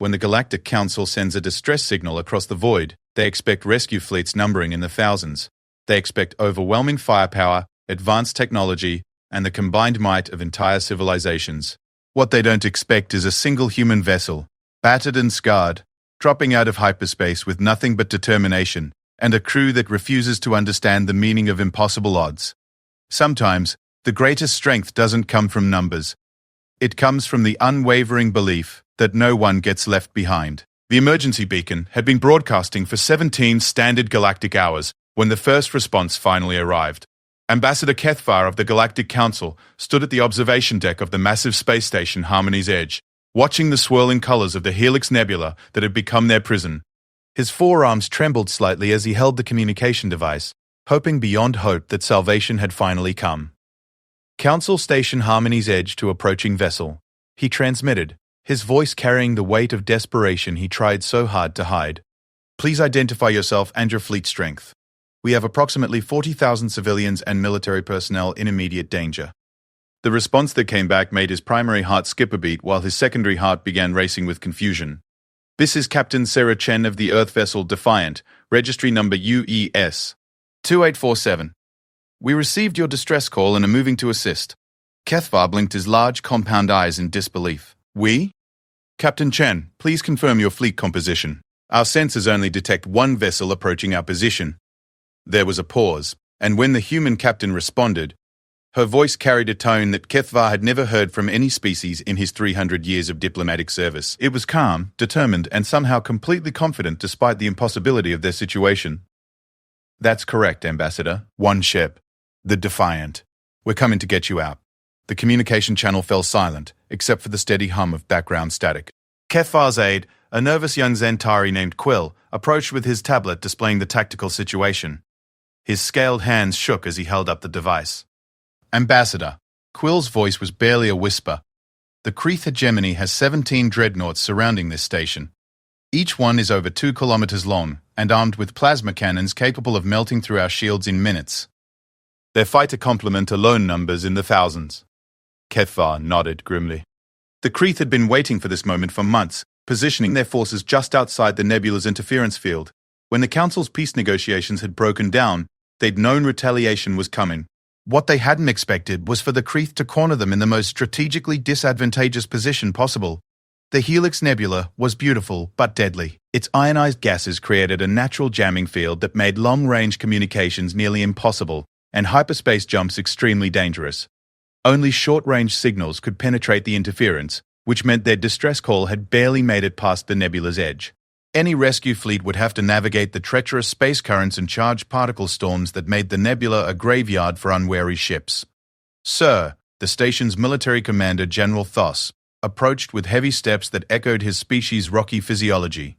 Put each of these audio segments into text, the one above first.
When the Galactic Council sends a distress signal across the void, they expect rescue fleets numbering in the thousands. They expect overwhelming firepower, advanced technology, and the combined might of entire civilizations. What they don't expect is a single human vessel, battered and scarred, dropping out of hyperspace with nothing but determination, and a crew that refuses to understand the meaning of impossible odds. Sometimes, the greatest strength doesn't come from numbers. It comes from the unwavering belief that no one gets left behind. The emergency beacon had been broadcasting for 17 standard galactic hours when the first response finally arrived. Ambassador Kethvar of the Galactic Council stood at the observation deck of the massive space station Harmony's Edge, watching the swirling colors of the Helix Nebula that had become their prison. His forearms trembled slightly as he held the communication device, hoping beyond hope that salvation had finally come. Council Station Harmony's Edge to approaching vessel. He transmitted, his voice carrying the weight of desperation he tried so hard to hide. Please identify yourself and your fleet strength. We have approximately 40,000 civilians and military personnel in immediate danger. The response that came back made his primary heart skip a beat while his secondary heart began racing with confusion. This is Captain Sarah Chen of the Earth vessel Defiant, registry number UES 2847. We received your distress call and are moving to assist. Kethvar blinked his large, compound eyes in disbelief. We? Captain Chen, please confirm your fleet composition. Our sensors only detect one vessel approaching our position. There was a pause, and when the human captain responded, her voice carried a tone that Kethvar had never heard from any species in his 300 years of diplomatic service. It was calm, determined, and somehow completely confident despite the impossibility of their situation. That's correct, Ambassador. One ship. The Defiant. We're coming to get you out. The communication channel fell silent, except for the steady hum of background static. Kethvar's aide, a nervous young Zentari named Quill, approached with his tablet displaying the tactical situation. His scaled hands shook as he held up the device. Ambassador. Quill's voice was barely a whisper. The Kreeth hegemony has 17 dreadnoughts surrounding this station. Each one is over 2 kilometers long and armed with plasma cannons capable of melting through our shields in minutes. Their fighter complement alone numbers in the thousands. Kethvar nodded grimly. The Kreeth had been waiting for this moment for months, positioning their forces just outside the nebula's interference field. When the Council's peace negotiations had broken down, they'd known retaliation was coming. What they hadn't expected was for the Kreeth to corner them in the most strategically disadvantageous position possible. The Helix Nebula was beautiful but deadly. Its ionized gases created a natural jamming field that made long-range communications nearly impossible, and hyperspace jumps extremely dangerous. Only short-range signals could penetrate the interference, which meant their distress call had barely made it past the nebula's edge. Any rescue fleet would have to navigate the treacherous space currents and charged particle storms that made the nebula a graveyard for unwary ships. Sir, the station's military commander, General Thos, approached with heavy steps that echoed his species' rocky physiology.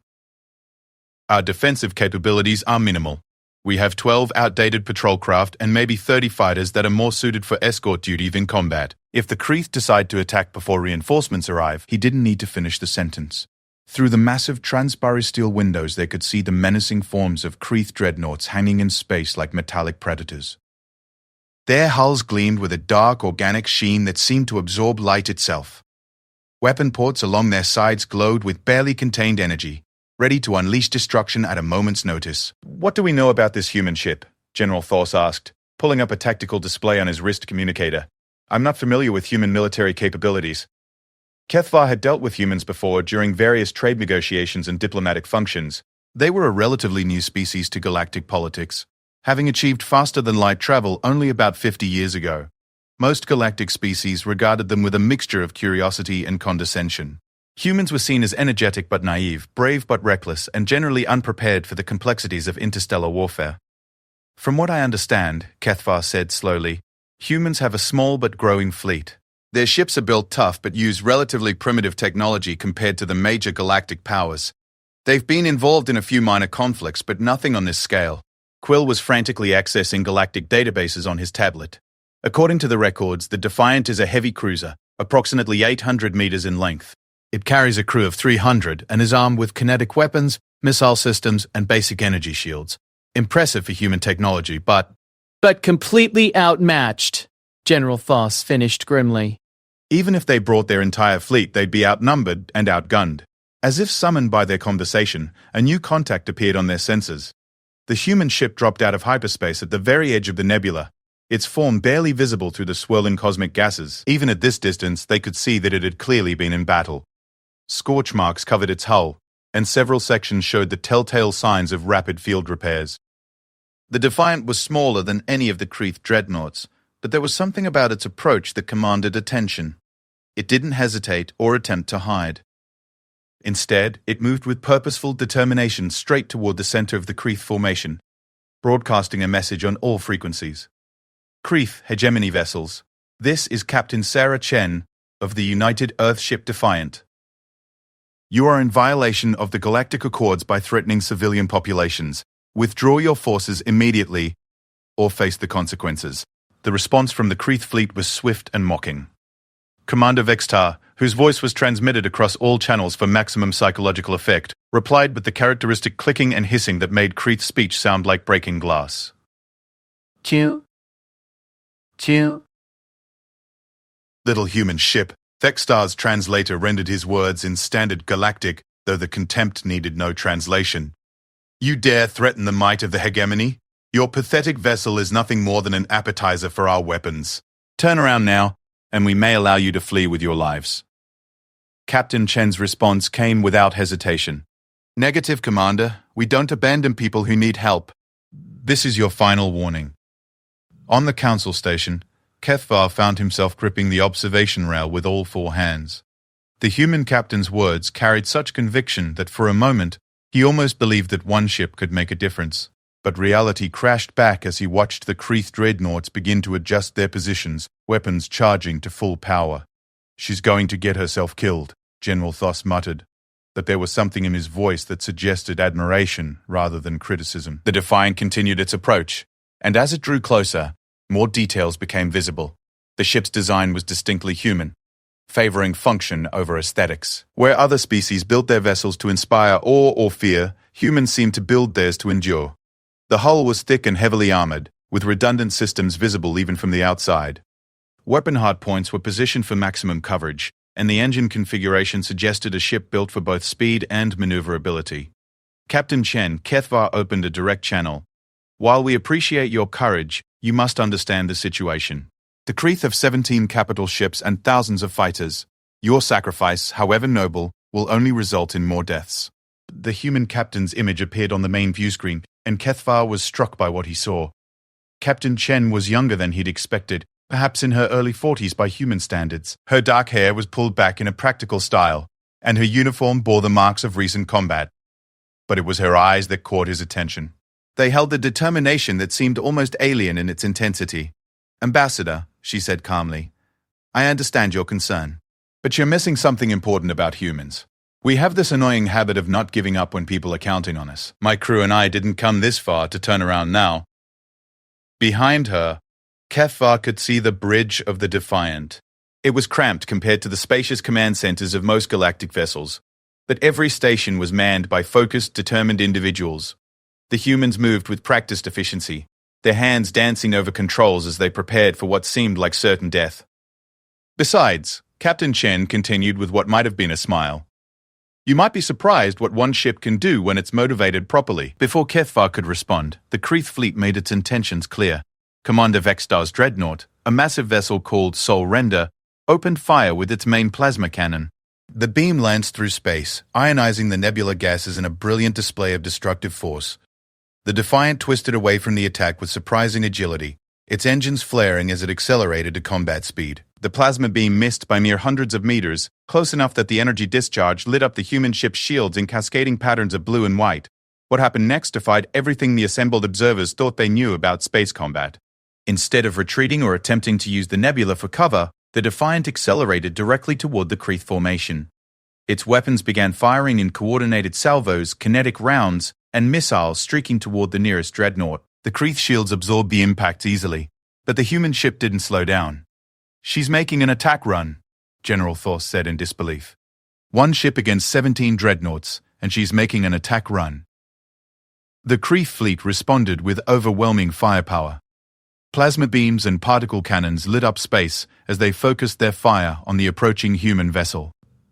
Our defensive capabilities are minimal. We have 12 outdated patrol craft and maybe 30 fighters that are more suited for escort duty than combat. If the Kreeth decide to attack before reinforcements arrive, he didn't need to finish the sentence. Through the massive transparisteel windows they could see the menacing forms of Kreeth dreadnoughts hanging in space like metallic predators. Their hulls gleamed with a dark organic sheen that seemed to absorb light itself. Weapon ports along their sides glowed with barely contained energy, ready to unleash destruction at a moment's notice. What do we know about this human ship? General Thos asked, pulling up a tactical display on his wrist communicator. I'm not familiar with human military capabilities. Kethvar had dealt with humans before during various trade negotiations and diplomatic functions. They were a relatively new species to galactic politics, having achieved faster-than-light travel only about 50 years ago. Most galactic species regarded them with a mixture of curiosity and condescension. Humans were seen as energetic but naive, brave but reckless, and generally unprepared for the complexities of interstellar warfare. From what I understand, Kethvar said slowly, humans have a small but growing fleet. Their ships are built tough but use relatively primitive technology compared to the major galactic powers. They've been involved in a few minor conflicts, but nothing on this scale. Quill was frantically accessing galactic databases on his tablet. According to the records, the Defiant is a heavy cruiser, approximately 800 meters in length. It carries a crew of 300 and is armed with kinetic weapons, missile systems, and basic energy shields. Impressive for human technology, but completely outmatched, General Thos finished grimly. Even if they brought their entire fleet, they'd be outnumbered and outgunned. As if summoned by their conversation, a new contact appeared on their sensors. The human ship dropped out of hyperspace at the very edge of the nebula, its form barely visible through the swirling cosmic gases. Even at this distance, they could see that it had clearly been in battle. Scorch marks covered its hull, and several sections showed the telltale signs of rapid field repairs. The Defiant was smaller than any of the Kreeth dreadnoughts, but there was something about its approach that commanded attention. It didn't hesitate or attempt to hide. Instead, it moved with purposeful determination straight toward the center of the Kreeth formation, broadcasting a message on all frequencies. Kreeth hegemony vessels. This is Captain Sarah Chen of the United Earthship Defiant. You are in violation of the Galactic Accords by threatening civilian populations. Withdraw your forces immediately or face the consequences. The response from the Kreeth fleet was swift and mocking. Commander Vextar, whose voice was transmitted across all channels for maximum psychological effect, replied with the characteristic clicking and hissing that made Kreeth's speech sound like breaking glass. Chew. Chew. Little human ship. Vextar's translator rendered his words in standard galactic, though the contempt needed no translation. You dare threaten the might of the hegemony? Your pathetic vessel is nothing more than an appetizer for our weapons. Turn around now, and we may allow you to flee with your lives. Captain Chen's response came without hesitation. Negative, Commander. We don't abandon people who need help. This is your final warning. On the council station, Kethvar found himself gripping the observation rail with all four hands. The human captain's words carried such conviction that for a moment he almost believed that one ship could make a difference. But reality crashed back as he watched the Kreeth dreadnoughts begin to adjust their positions, weapons charging to full power. She's going to get herself killed, General Thos muttered. But there was something in his voice that suggested admiration rather than criticism. The Defiant continued its approach, and as it drew closer, more details became visible. The ship's design was distinctly human, favoring function over aesthetics. Where other species built their vessels to inspire awe or fear, humans seemed to build theirs to endure. The hull was thick and heavily armored, with redundant systems visible even from the outside. Weapon hardpoints were positioned for maximum coverage, and the engine configuration suggested a ship built for both speed and maneuverability. Captain Chen, Kethvar opened a direct channel. While we appreciate your courage, you must understand the situation. The Kreeth have 17 capital ships and thousands of fighters. Your sacrifice, however noble, will only result in more deaths. The human captain's image appeared on the main view screen, and Kethvar was struck by what he saw. Captain Chen was younger than he'd expected, perhaps in her early 40s by human standards. Her dark hair was pulled back in a practical style, and her uniform bore the marks of recent combat. But it was her eyes that caught his attention. They held a determination that seemed almost alien in its intensity. Ambassador, she said calmly, I understand your concern, but you're missing something important about humans. We have this annoying habit of not giving up when people are counting on us. My crew and I didn't come this far to turn around now. Behind her, Kethvar could see the bridge of the Defiant. It was cramped compared to the spacious command centers of most galactic vessels, but every station was manned by focused, determined individuals. The humans moved with practiced efficiency, their hands dancing over controls as they prepared for what seemed like certain death. Besides, Captain Chen continued with what might have been a smile. You might be surprised what one ship can do when it's motivated properly. Before Kethvar could respond, the Kreeth fleet made its intentions clear. Commander Vextar's dreadnought, a massive vessel called Sol Render, opened fire with its main plasma cannon. The beam lanced through space, ionizing the nebula gases in a brilliant display of destructive force. The Defiant twisted away from the attack with surprising agility, its engines flaring as it accelerated to combat speed. The plasma beam missed by mere hundreds of meters, close enough that the energy discharge lit up the human ship's shields in cascading patterns of blue and white. What happened next defied everything the assembled observers thought they knew about space combat. Instead of retreating or attempting to use the nebula for cover, the Defiant accelerated directly toward the Kreeth formation. Its weapons began firing in coordinated salvos, kinetic rounds, and missiles streaking toward the nearest dreadnought. The Kreeth shields absorbed the impacts easily, but the human ship didn't slow down. She's making an attack run, General Thos said in disbelief. One ship against 17 dreadnoughts, and she's making an attack run. The Kreeth fleet responded with overwhelming firepower. Plasma beams and particle cannons lit up space as they focused their fire on the approaching human vessel.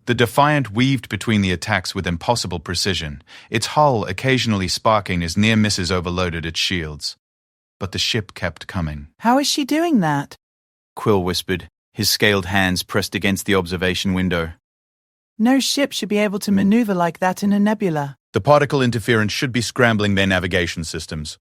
The Defiant weaved between the attacks with impossible precision, its hull occasionally sparking as near misses overloaded its shields. But the ship kept coming. How is she doing that? Quill whispered, his scaled hands pressed against the observation window. No ship should be able to maneuver like that in a nebula. The particle interference should be scrambling their navigation systems.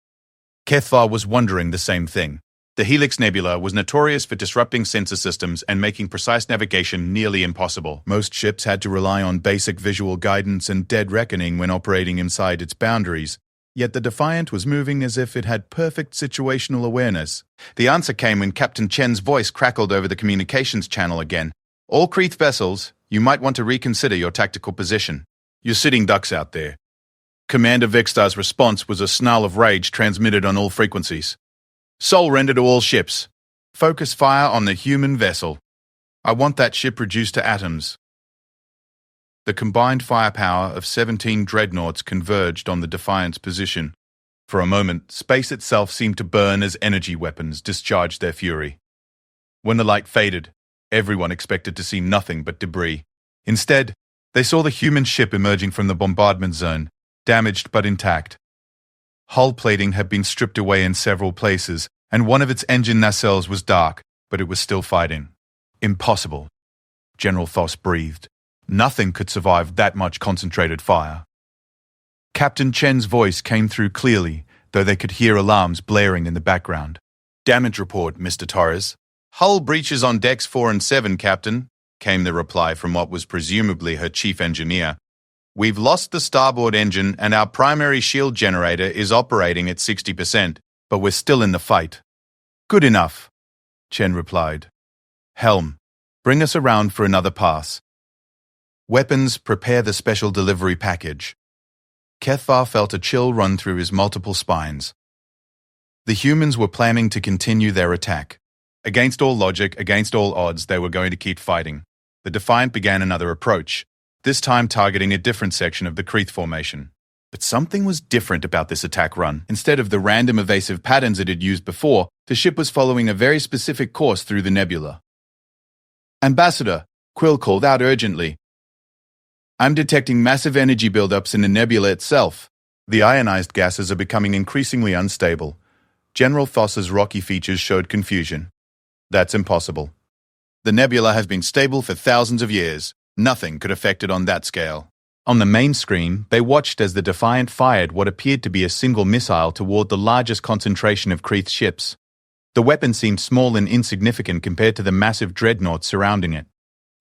Kethvar was wondering the same thing. The Helix Nebula was notorious for disrupting sensor systems and making precise navigation nearly impossible. Most ships had to rely on basic visual guidance and dead reckoning when operating inside its boundaries. Yet the Defiant was moving as if it had perfect situational awareness. The answer came when Captain Chen's voice crackled over the communications channel again. All Kreeth vessels, you might want to reconsider your tactical position. You're sitting ducks out there. Commander Vextar's response was a snarl of rage transmitted on all frequencies. Sol render to all ships. Focus fire on the human vessel. I want that ship reduced to atoms. The combined firepower of 17 dreadnoughts converged on the Defiant's position. For a moment, space itself seemed to burn as energy weapons discharged their fury. When the light faded, everyone expected to see nothing but debris. Instead, they saw the human ship emerging from the bombardment zone, damaged but intact. Hull plating had been stripped away in several places, and one of its engine nacelles was dark, but it was still fighting. Impossible. General Thoss breathed. Nothing could survive that much concentrated fire. Captain Chen's voice came through clearly, though they could hear alarms blaring in the background. Damage report, Mr. Torres. Hull breaches on decks 4 and 7, Captain, came the reply from what was presumably her chief engineer. We've lost the starboard engine and our primary shield generator is operating at 60%, but we're still in the fight. Good enough, Chen replied. Helm, bring us around for another pass. Weapons, prepare the special delivery package. Kethvar felt a chill run through his multiple spines. The humans were planning to continue their attack. Against all logic, against all odds, they were going to keep fighting. The Defiant began another approach, this time targeting a different section of the Kreeth formation. But something was different about this attack run. Instead of the random evasive patterns it had used before, the ship was following a very specific course through the nebula. Ambassador, Quill called out urgently. I'm detecting massive energy buildups in the nebula itself. The ionized gases are becoming increasingly unstable. General Thoss's rocky features showed confusion. That's impossible. The nebula has been stable for thousands of years. Nothing could affect it on that scale. On the main screen, they watched as the Defiant fired what appeared to be a single missile toward the largest concentration of Kreeth ships. The weapon seemed small and insignificant compared to the massive dreadnoughts surrounding it.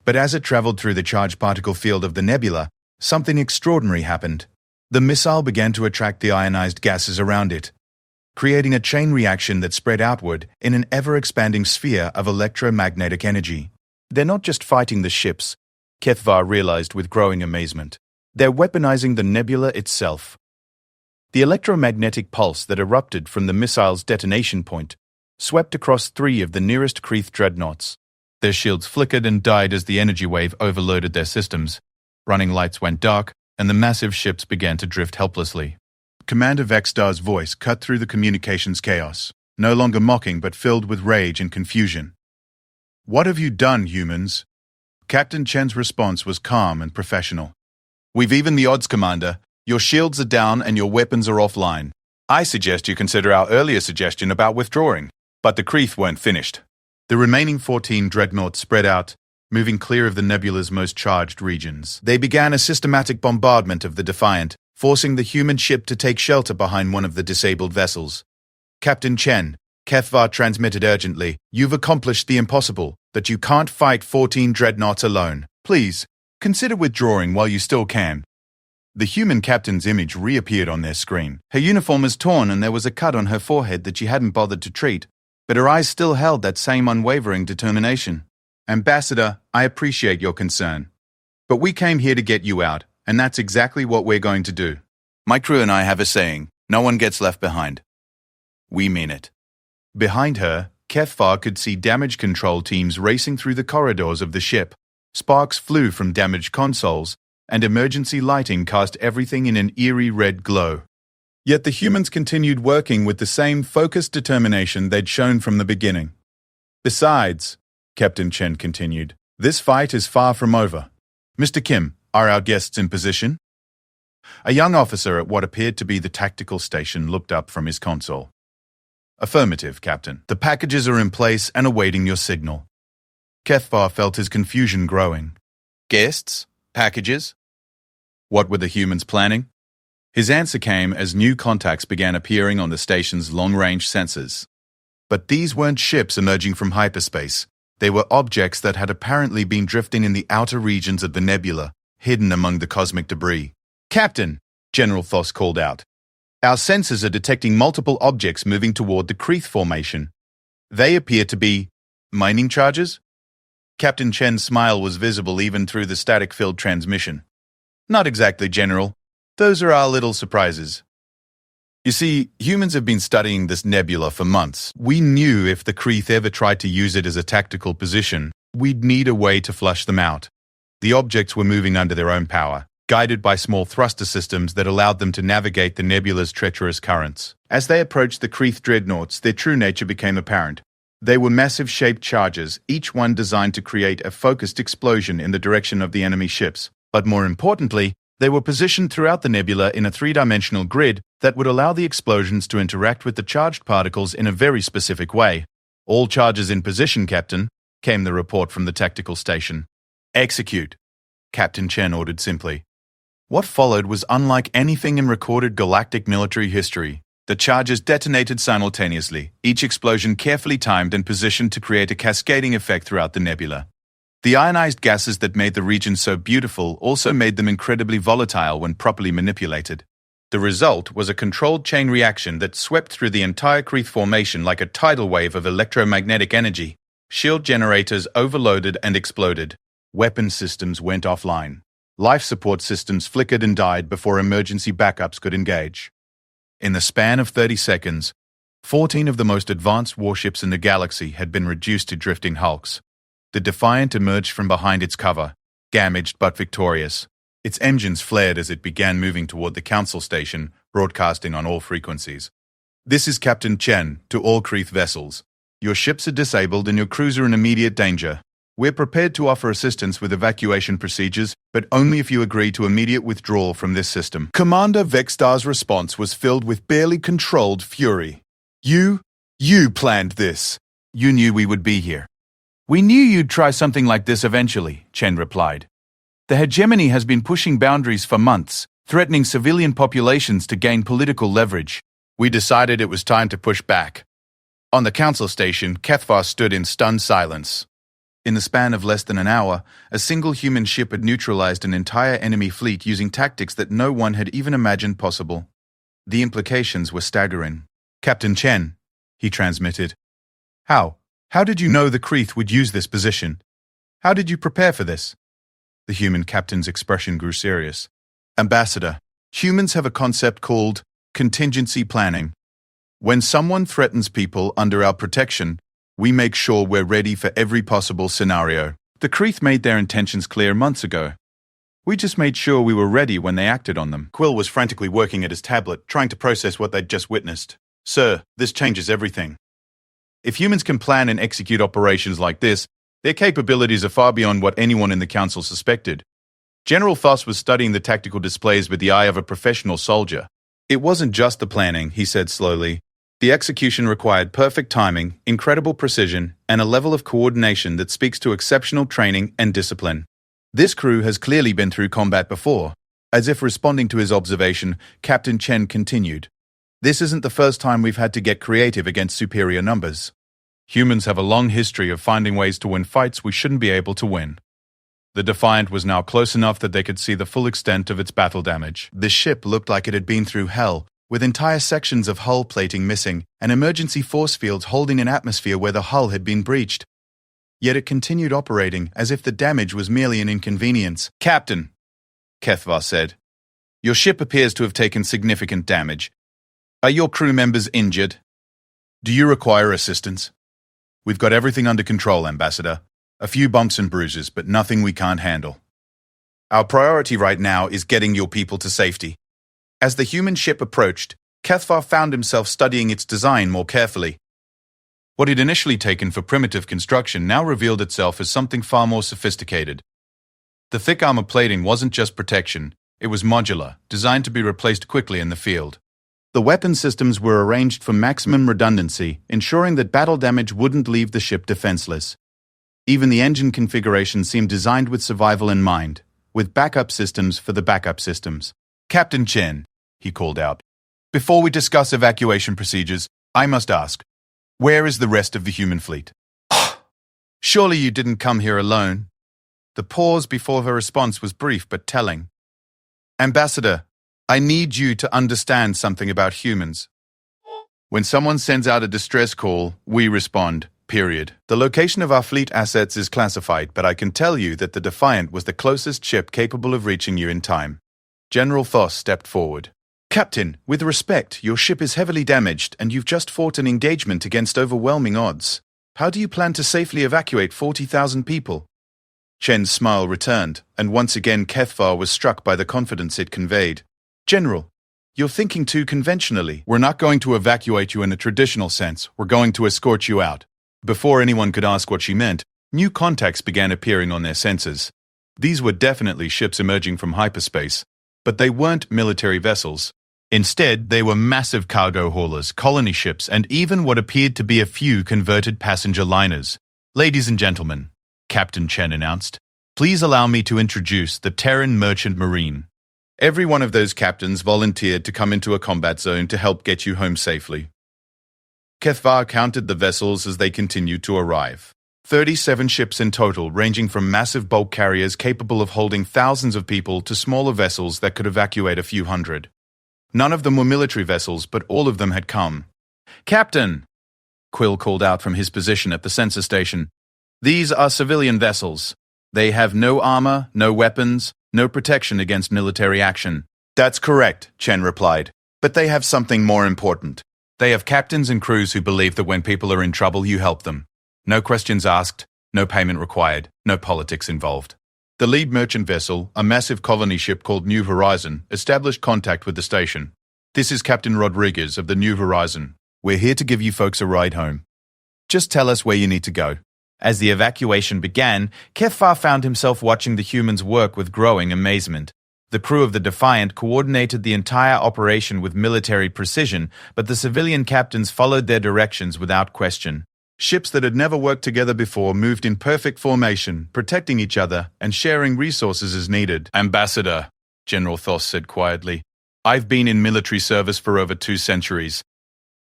But as it traveled through the charged particle field of the nebula, something extraordinary happened. The missile began to attract the ionized gases around it, creating a chain reaction that spread outward in an ever-expanding sphere of electromagnetic energy. They're not just fighting the ships, Kethvar realized with growing amazement. They're weaponizing the nebula itself. The electromagnetic pulse that erupted from the missile's detonation point swept across 3 of the nearest Kreeth dreadnoughts. Their shields flickered and died as the energy wave overloaded their systems. Running lights went dark, and the massive ships began to drift helplessly. Commander Vextar's voice cut through the communications chaos, no longer mocking but filled with rage and confusion. What have you done, humans? Captain Chen's response was calm and professional. We've evened the odds, Commander. Your shields are down and your weapons are offline. I suggest you consider our earlier suggestion about withdrawing, but the Kreeth weren't finished. The remaining 14 dreadnoughts spread out, moving clear of the nebula's most charged regions. They began a systematic bombardment of the Defiant, forcing the human ship to take shelter behind one of the disabled vessels. Captain Chen, Kethvar transmitted urgently, you've accomplished the impossible, that you can't fight 14 dreadnoughts alone. Please, consider withdrawing while you still can. The human captain's image reappeared on their screen. Her uniform was torn and there was a cut on her forehead that she hadn't bothered to treat, but her eyes still held that same unwavering determination. Ambassador, I appreciate your concern. But we came here to get you out, and that's exactly what we're going to do. My crew and I have a saying, no one gets left behind. We mean it. Behind her, Kethvar could see damage control teams racing through the corridors of the ship. Sparks flew from damaged consoles, and emergency lighting cast everything in an eerie red glow. Yet the humans continued working with the same focused determination they'd shown from the beginning. Besides, Captain Chen continued, this fight is far from over. Mr. Kim, are our guests in position? A young officer at what appeared to be the tactical station looked up from his console. Affirmative, Captain. The packages are in place and awaiting your signal. Kethvar felt his confusion growing. Guests? Packages? What were the humans planning? His answer came as new contacts began appearing on the station's long-range sensors. But these weren't ships emerging from hyperspace. They were objects that had apparently been drifting in the outer regions of the nebula, hidden among the cosmic debris. Captain, General Thos called out. Our sensors are detecting multiple objects moving toward the Kreeth formation. They appear to be mining charges? Captain Chen's smile was visible even through the static-filled transmission. Not exactly, General. Those are our little surprises. You see, humans have been studying this nebula for months. We knew if the Kreeth ever tried to use it as a tactical position, we'd need a way to flush them out. The objects were moving under their own power, guided by small thruster systems that allowed them to navigate the nebula's treacherous currents. As they approached the Kreeth dreadnoughts, their true nature became apparent. They were massive shaped charges, each one designed to create a focused explosion in the direction of the enemy ships. But more importantly, they were positioned throughout the nebula in a three-dimensional grid that would allow the explosions to interact with the charged particles in a very specific way. All charges in position, Captain, came the report from the tactical station. Execute, Captain Chen ordered simply. What followed was unlike anything in recorded galactic military history. The charges detonated simultaneously, each explosion carefully timed and positioned to create a cascading effect throughout the nebula. The ionized gases that made the region so beautiful also made them incredibly volatile when properly manipulated. The result was a controlled chain reaction that swept through the entire Kreeth formation like a tidal wave of electromagnetic energy. Shield generators overloaded and exploded. Weapon systems went offline. Life support systems flickered and died before emergency backups could engage. In the span of 30 seconds, 14 of the most advanced warships in the galaxy had been reduced to drifting hulks. The Defiant emerged from behind its cover, damaged but victorious. Its engines flared as it began moving toward the Council Station, broadcasting on all frequencies. This is Captain Chen to all Kreeth vessels. Your ships are disabled and your crews are in immediate danger. We're prepared to offer assistance with evacuation procedures, but only if you agree to immediate withdrawal from this system. Commander Vextar's response was filled with barely controlled fury. You planned this. You knew we would be here. We knew you'd try something like this eventually, Chen replied. The hegemony has been pushing boundaries for months, threatening civilian populations to gain political leverage. We decided it was time to push back. On the council station, Kethvar stood in stunned silence. In the span of less than an hour, a single human ship had neutralized an entire enemy fleet using tactics that no one had even imagined possible. The implications were staggering. Captain Chen, he transmitted. How did you know the Kreeth would use this position? How did you prepare for this? The human captain's expression grew serious. Ambassador, humans have a concept called contingency planning. When someone threatens people under our protection, we make sure we're ready for every possible scenario. The Kreeth made their intentions clear months ago. We just made sure we were ready when they acted on them. Quill was frantically working at his tablet, trying to process what they'd just witnessed. Sir, this changes everything. If humans can plan and execute operations like this, their capabilities are far beyond what anyone in the Council suspected. General Thos was studying the tactical displays with the eye of a professional soldier. It wasn't just the planning, he said slowly. The execution required perfect timing, incredible precision, and a level of coordination that speaks to exceptional training and discipline. This crew has clearly been through combat before. As if responding to his observation, Captain Chen continued. This isn't the first time we've had to get creative against superior numbers. Humans have a long history of finding ways to win fights we shouldn't be able to win. The Defiant was now close enough that they could see the full extent of its battle damage. The ship looked like it had been through hell, with entire sections of hull plating missing and emergency force fields holding an atmosphere where the hull had been breached. Yet it continued operating as if the damage was merely an inconvenience. Captain, Kethvar said, your ship appears to have taken significant damage. Are your crew members injured? Do you require assistance? We've got everything under control, Ambassador. A few bumps and bruises, but nothing we can't handle. Our priority right now is getting your people to safety. As the human ship approached, Kethvar found himself studying its design more carefully. What he'd initially taken for primitive construction now revealed itself as something far more sophisticated. The thick armor plating wasn't just protection, it was modular, designed to be replaced quickly in the field. The weapon systems were arranged for maximum redundancy, ensuring that battle damage wouldn't leave the ship defenseless. Even the engine configuration seemed designed with survival in mind, with backup systems for the backup systems. "Captain Chen," he called out, "before we discuss evacuation procedures, I must ask, where is the rest of the human fleet?" "Surely you didn't come here alone." The pause before her response was brief but telling. "Ambassador, I need you to understand something about humans. When someone sends out a distress call, we respond, period. The location of our fleet assets is classified, but I can tell you that the Defiant was the closest ship capable of reaching you in time." General Voss stepped forward. "Captain, with respect, your ship is heavily damaged and you've just fought an engagement against overwhelming odds. How do you plan to safely evacuate 40,000 people? Chen's smile returned, and once again Kethvar was struck by the confidence it conveyed. "General, you're thinking too conventionally. We're not going to evacuate you in a traditional sense. We're going to escort you out." Before anyone could ask what she meant, new contacts began appearing on their sensors. These were definitely ships emerging from hyperspace, but they weren't military vessels. Instead, they were massive cargo haulers, colony ships, and even what appeared to be a few converted passenger liners. "Ladies and gentlemen," Captain Chen announced, "please allow me to introduce the Terran Merchant Marine." Every one of those captains volunteered to come into a combat zone to help get you home safely. Kethvar counted the vessels as they continued to arrive. 37 ships in total, ranging from massive bulk carriers capable of holding thousands of people to smaller vessels that could evacuate a few hundred. None of them were military vessels, but all of them had come. "Captain!" Quill called out from his position at the sensor station. "These are civilian vessels. They have no armor, no weapons, no protection against military action." "That's correct," Chen replied. "But they have something more important. They have captains and crews who believe that when people are in trouble, you help them. No questions asked, no payment required, no politics involved." The lead merchant vessel, a massive colony ship called New Horizon, established contact with the station. "This is Captain Rodriguez of the New Horizon. We're here to give you folks a ride home. Just tell us where you need to go." As the evacuation began, Kethvar found himself watching the humans work with growing amazement. The crew of the Defiant coordinated the entire operation with military precision, but the civilian captains followed their directions without question. Ships that had never worked together before moved in perfect formation, protecting each other and sharing resources as needed. "Ambassador," General Voss said quietly, "I've been in military service for over 2 centuries.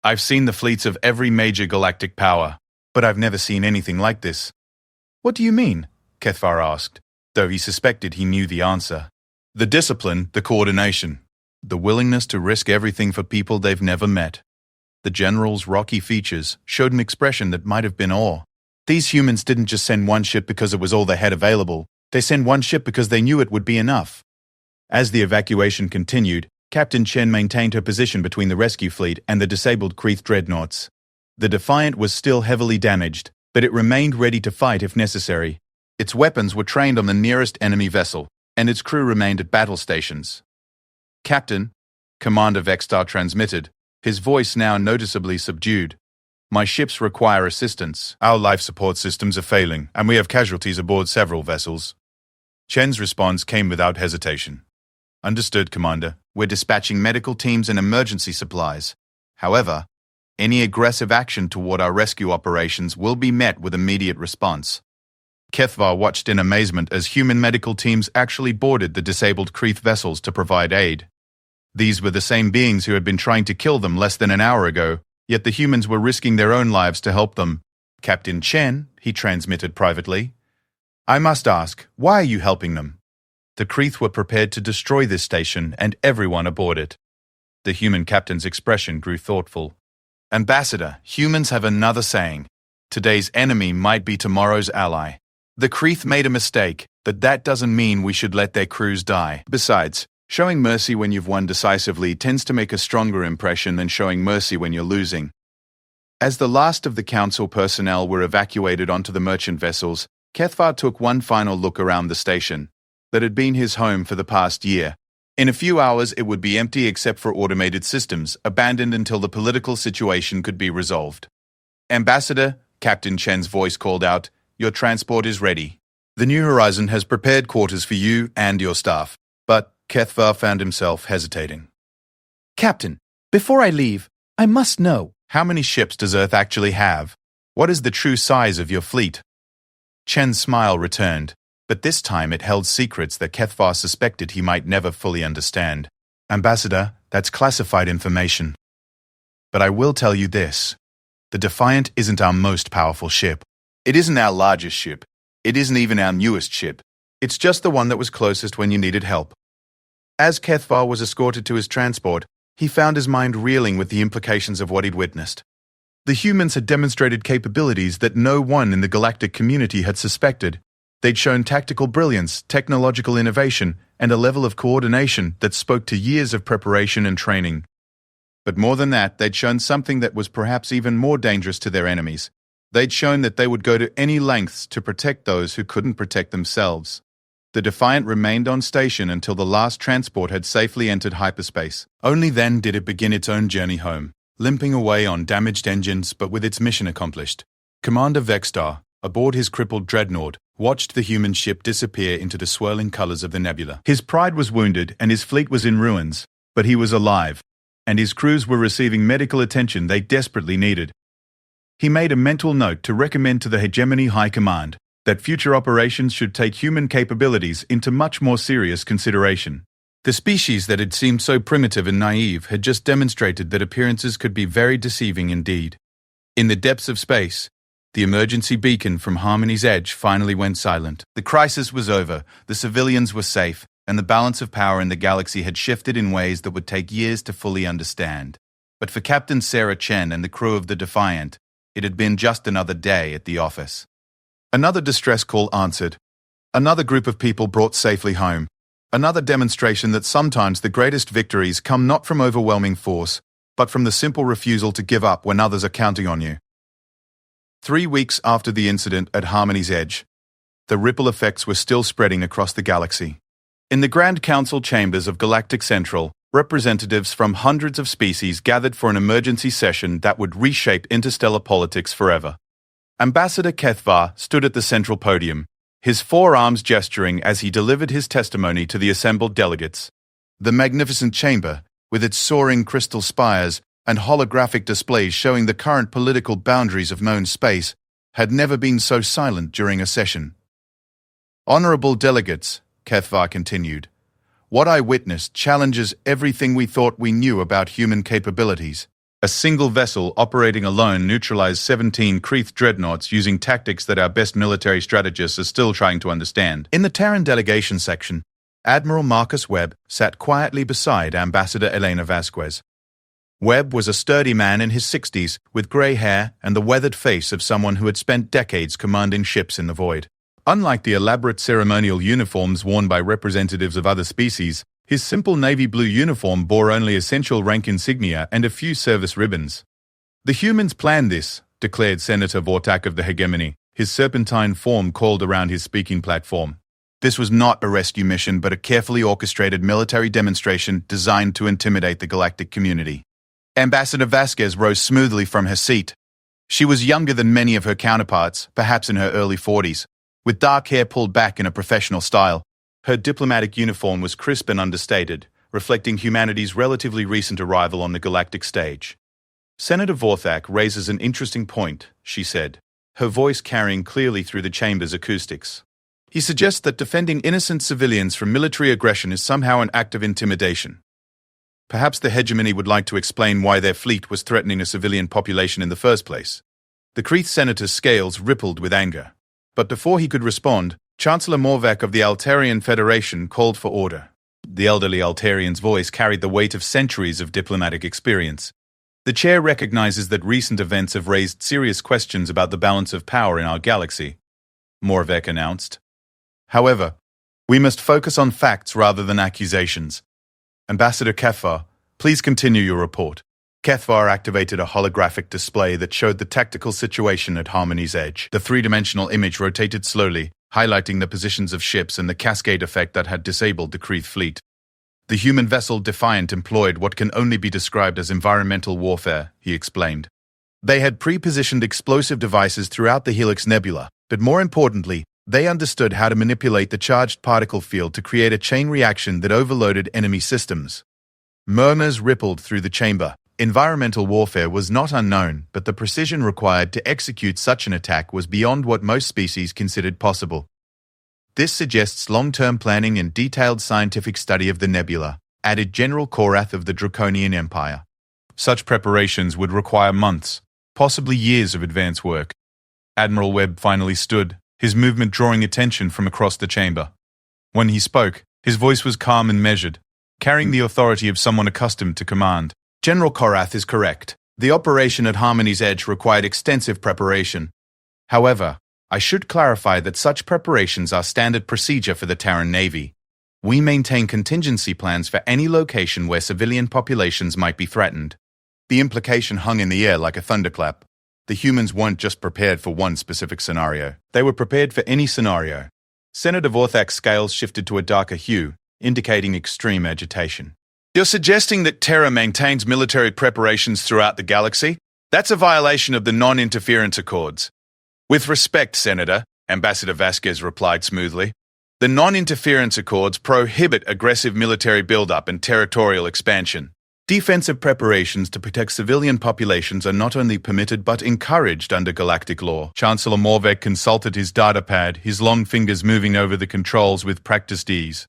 I've seen the fleets of every major galactic power, but I've never seen anything like this." "What do you mean?" Kethvar asked, though he suspected he knew the answer. "The discipline, the coordination, the willingness to risk everything for people they've never met." The general's rocky features showed an expression that might have been awe. These humans didn't just send one ship because it was all they had available. They sent one ship because they knew it would be enough. As the evacuation continued, Captain Chen maintained her position between the rescue fleet and the disabled Kreeth dreadnoughts. The Defiant was still heavily damaged, but it remained ready to fight if necessary. Its weapons were trained on the nearest enemy vessel, and its crew remained at battle stations. "Captain," Commander Vextar transmitted, his voice now noticeably subdued, "my ships require assistance. Our life support systems are failing, and we have casualties aboard several vessels." Chen's response came without hesitation. "Understood, Commander. We're dispatching medical teams and emergency supplies. However, any aggressive action toward our rescue operations will be met with immediate response." Kethvar watched in amazement as human medical teams actually boarded the disabled Kreeth vessels to provide aid. These were the same beings who had been trying to kill them less than an hour ago, yet the humans were risking their own lives to help them. "Captain Chen," he transmitted privately, "I must ask, why are you helping them?" The Kreeth were prepared to destroy this station and everyone aboard it. The human captain's expression grew thoughtful. "Ambassador, humans have another saying. Today's enemy might be tomorrow's ally. The Kreeth made a mistake, but that doesn't mean we should let their crews die. Besides, showing mercy when you've won decisively tends to make a stronger impression than showing mercy when you're losing." As the last of the council personnel were evacuated onto the merchant vessels, Kethvar took one final look around the station that had been his home for the past year. In a few hours, it would be empty except for automated systems, abandoned until the political situation could be resolved. "Ambassador," Captain Chen's voice called out, "your transport is ready." The New Horizon has prepared quarters for you and your staff, but Kethvar found himself hesitating. Captain, before I leave, I must know. How many ships does Earth actually have? What is the true size of your fleet? Chen's smile returned, but this time it held secrets that Kethvar suspected he might never fully understand. Ambassador, that's classified information. But I will tell you this. The Defiant isn't our most powerful ship. It isn't our largest ship. It isn't even our newest ship. It's just the one that was closest when you needed help. As Kethvar was escorted to his transport, he found his mind reeling with the implications of what he'd witnessed. The humans had demonstrated capabilities that no one in the galactic community had suspected. They'd shown tactical brilliance, technological innovation, and a level of coordination that spoke to years of preparation and training. But more than that, they'd shown something that was perhaps even more dangerous to their enemies. They'd shown that they would go to any lengths to protect those who couldn't protect themselves. The Defiant remained on station until the last transport had safely entered hyperspace. Only then did it begin its own journey home, limping away on damaged engines but with its mission accomplished. Commander Vexstar, aboard his crippled dreadnought, watched the human ship disappear into the swirling colors of the nebula. His pride was wounded and his fleet was in ruins, but he was alive, and his crews were receiving medical attention they desperately needed. He made a mental note to recommend to the Hegemony High Command that future operations should take human capabilities into much more serious consideration. The species that had seemed so primitive and naive had just demonstrated that appearances could be very deceiving indeed. In the depths of space, the emergency beacon from Harmony's Edge finally went silent. The crisis was over, the civilians were safe, and the balance of power in the galaxy had shifted in ways that would take years to fully understand. But for Captain Sarah Chen and the crew of the Defiant, it had been just another day at the office. Another distress call answered. Another group of people brought safely home. Another demonstration that sometimes the greatest victories come not from overwhelming force, but from the simple refusal to give up when others are counting on you. 3 weeks after the incident at Harmony's Edge, the ripple effects were still spreading across the galaxy. In the Grand Council chambers of Galactic Central, representatives from hundreds of species gathered for an emergency session that would reshape interstellar politics forever. Ambassador Kethvar stood at the central podium, his forearms gesturing as he delivered his testimony to the assembled delegates. The magnificent chamber, with its soaring crystal spires and holographic displays showing the current political boundaries of known space, had never been so silent during a session. Honorable delegates, Kethvar continued, what I witnessed challenges everything we thought we knew about human capabilities. A single vessel operating alone neutralized 17 Kreeth dreadnoughts using tactics that our best military strategists are still trying to understand. In the Terran delegation section, Admiral Marcus Webb sat quietly beside Ambassador Elena Vasquez. Webb was a sturdy man in his 60s with gray hair and the weathered face of someone who had spent decades commanding ships in the void. Unlike the elaborate ceremonial uniforms worn by representatives of other species, his simple navy blue uniform bore only essential rank insignia and a few service ribbons. The humans planned this, declared Senator Vortak of the Hegemony, his serpentine form coiled around his speaking platform. This was not a rescue mission but a carefully orchestrated military demonstration designed to intimidate the galactic community. Ambassador Vasquez rose smoothly from her seat. She was younger than many of her counterparts, perhaps in her early 40s, with dark hair pulled back in a professional style. Her diplomatic uniform was crisp and understated, reflecting humanity's relatively recent arrival on the galactic stage. Senator Vortak raises an interesting point, she said, her voice carrying clearly through the chamber's acoustics. He suggests that defending innocent civilians from military aggression is somehow an act of intimidation. Perhaps the hegemony would like to explain why their fleet was threatening a civilian population in the first place. The Kreeth senator's scales rippled with anger. But before he could respond, Chancellor Morvac of the Altarian Federation called for order. The elderly Altarian's voice carried the weight of centuries of diplomatic experience. The chair recognizes that recent events have raised serious questions about the balance of power in our galaxy, Morvac announced. However, we must focus on facts rather than accusations. Ambassador Kethvar, please continue your report. Kethvar activated a holographic display that showed the tactical situation at Harmony's Edge. The three-dimensional image rotated slowly, highlighting the positions of ships and the cascade effect that had disabled the Kreeth fleet. The human vessel Defiant employed what can only be described as environmental warfare, he explained. They had pre-positioned explosive devices throughout the Helix Nebula, but more importantly, They understood how to manipulate the charged particle field to create a chain reaction that overloaded enemy systems. Murmurs rippled through the chamber. Environmental warfare was not unknown, but the precision required to execute such an attack was beyond what most species considered possible. This suggests long-term planning and detailed scientific study of the nebula, added General Korath of the Draconian Empire. Such preparations would require months, possibly years of advance work. Admiral Webb finally stood, his movement drawing attention from across the chamber. When he spoke, his voice was calm and measured, carrying the authority of someone accustomed to command. General Korath is correct. The operation at Harmony's Edge required extensive preparation. However, I should clarify that such preparations are standard procedure for the Terran Navy. We maintain contingency plans for any location where civilian populations might be threatened. The implication hung in the air like a thunderclap. The humans weren't just prepared for one specific scenario. They were prepared for any scenario. Senator Vorthak's scales shifted to a darker hue, indicating extreme agitation. You're suggesting that Terra maintains military preparations throughout the galaxy? That's a violation of the non-interference accords. With respect, Senator, Ambassador Vasquez replied smoothly. The non-interference accords prohibit aggressive military buildup and territorial expansion. Defensive preparations to protect civilian populations are not only permitted but encouraged under galactic law. Chancellor Morvek consulted his datapad, his long fingers moving over the controls with practiced ease.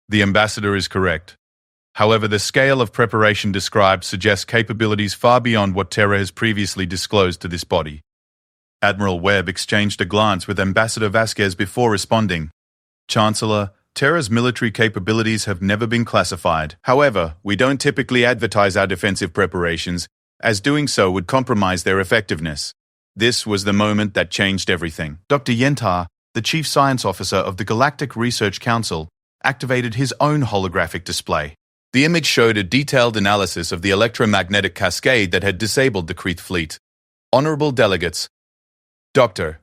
The ambassador is correct. However, the scale of preparation described suggests capabilities far beyond what Terra has previously disclosed to this body. Admiral Webb exchanged a glance with Ambassador Vasquez before responding. Chancellor, Terra's military capabilities have never been classified. However, we don't typically advertise our defensive preparations, as doing so would compromise their effectiveness. This was the moment that changed everything. Dr. Yentar, the Chief Science Officer of the Galactic Research Council, activated his own holographic display. The image showed a detailed analysis of the electromagnetic cascade that had disabled the Kreeth fleet. Honorable delegates, Doctor,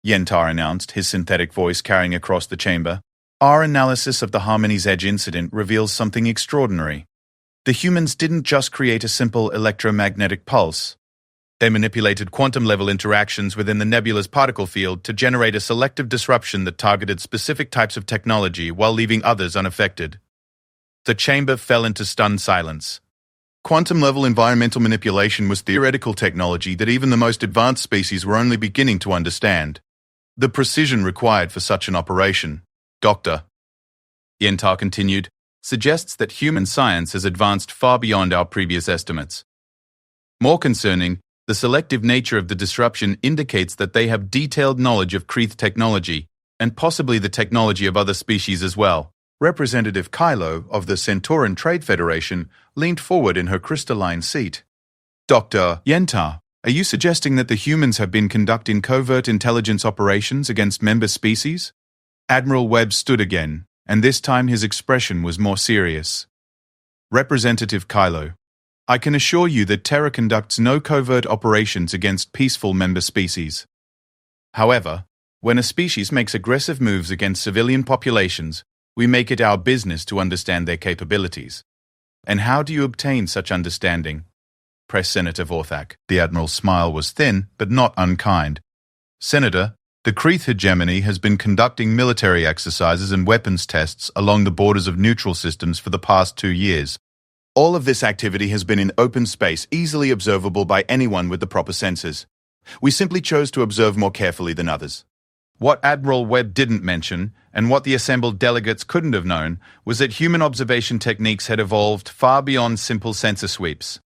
Yentar announced, his synthetic voice carrying across the chamber, our analysis of the Harmony's Edge incident reveals something extraordinary. The humans didn't just create a simple electromagnetic pulse. They manipulated quantum-level interactions within the nebula's particle field to generate a selective disruption that targeted specific types of technology while leaving others unaffected. The chamber fell into stunned silence. Quantum-level environmental manipulation was theoretical technology that even the most advanced species were only beginning to understand. The precision required for such an operation, Doctor, Yentar continued, suggests that human science has advanced far beyond our previous estimates. More concerning, the selective nature of the disruption indicates that they have detailed knowledge of Kreeth technology, and possibly the technology of other species as well. Representative Kylo of the Centauran Trade Federation leaned forward in her crystalline seat. Dr. Yentar, are you suggesting that the humans have been conducting covert intelligence operations against member species? Admiral Webb stood again, and this time his expression was more serious. Representative Kylo, I can assure you that Terra conducts no covert operations against peaceful member species. However, when a species makes aggressive moves against civilian populations, we make it our business to understand their capabilities. And how do you obtain such understanding? Pressed Senator Vorthak. The Admiral's smile was thin, but not unkind. Senator, the Kreeth hegemony has been conducting military exercises and weapons tests along the borders of neutral systems for the past 2 years. All of this activity has been in open space, easily observable by anyone with the proper senses. We simply chose to observe more carefully than others. What Admiral Webb didn't mention, and what the assembled delegates couldn't have known, was that human observation techniques had evolved far beyond simple sensor sweeps.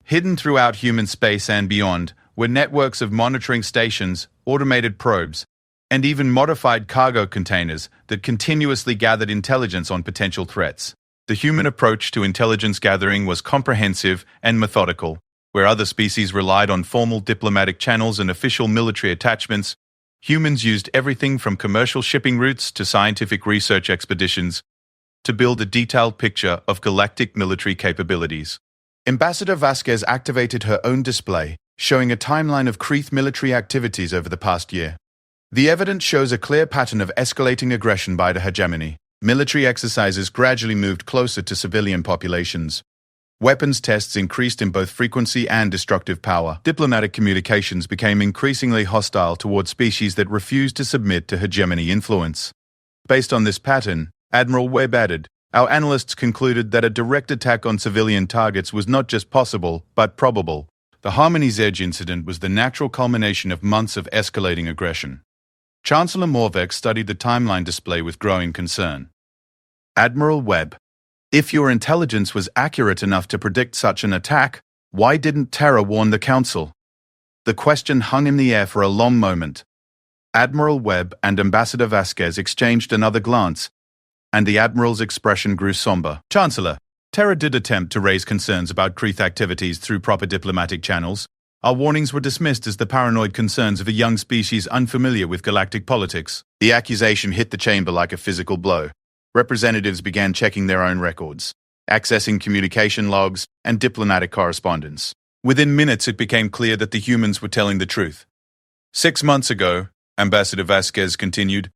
Hidden throughout human space and beyond were networks of monitoring stations, automated probes, and even modified cargo containers that continuously gathered intelligence on potential threats. The human approach to intelligence gathering was comprehensive and methodical. Where other species relied on formal diplomatic channels and official military attachments, humans used everything from commercial shipping routes to scientific research expeditions to build a detailed picture of galactic military capabilities. Ambassador Vasquez activated her own display, showing a timeline of Kreeth military activities over the past year. The evidence shows a clear pattern of escalating aggression by the hegemony. Military exercises gradually moved closer to civilian populations. Weapons tests increased in both frequency and destructive power. Diplomatic communications became increasingly hostile toward species that refused to submit to hegemony influence. Based on this pattern, Admiral Webb added, our analysts concluded that a direct attack on civilian targets was not just possible, but probable. The Harmony's Edge incident was the natural culmination of months of escalating aggression. Chancellor Morveck studied the timeline display with growing concern. Admiral Webb, if your intelligence was accurate enough to predict such an attack, why didn't Terra warn the Council? The question hung in the air for a long moment. Admiral Webb and Ambassador Vasquez exchanged another glance, and the Admiral's expression grew somber. Chancellor, Terra did attempt to raise concerns about Kreeth activities through proper diplomatic channels. Our warnings were dismissed as the paranoid concerns of a young species unfamiliar with galactic politics. The accusation hit the chamber like a physical blow. Representatives began checking their own records, accessing communication logs and diplomatic correspondence. Within minutes, it became clear that the humans were telling the truth. 6 months ago, Ambassador Vasquez continued,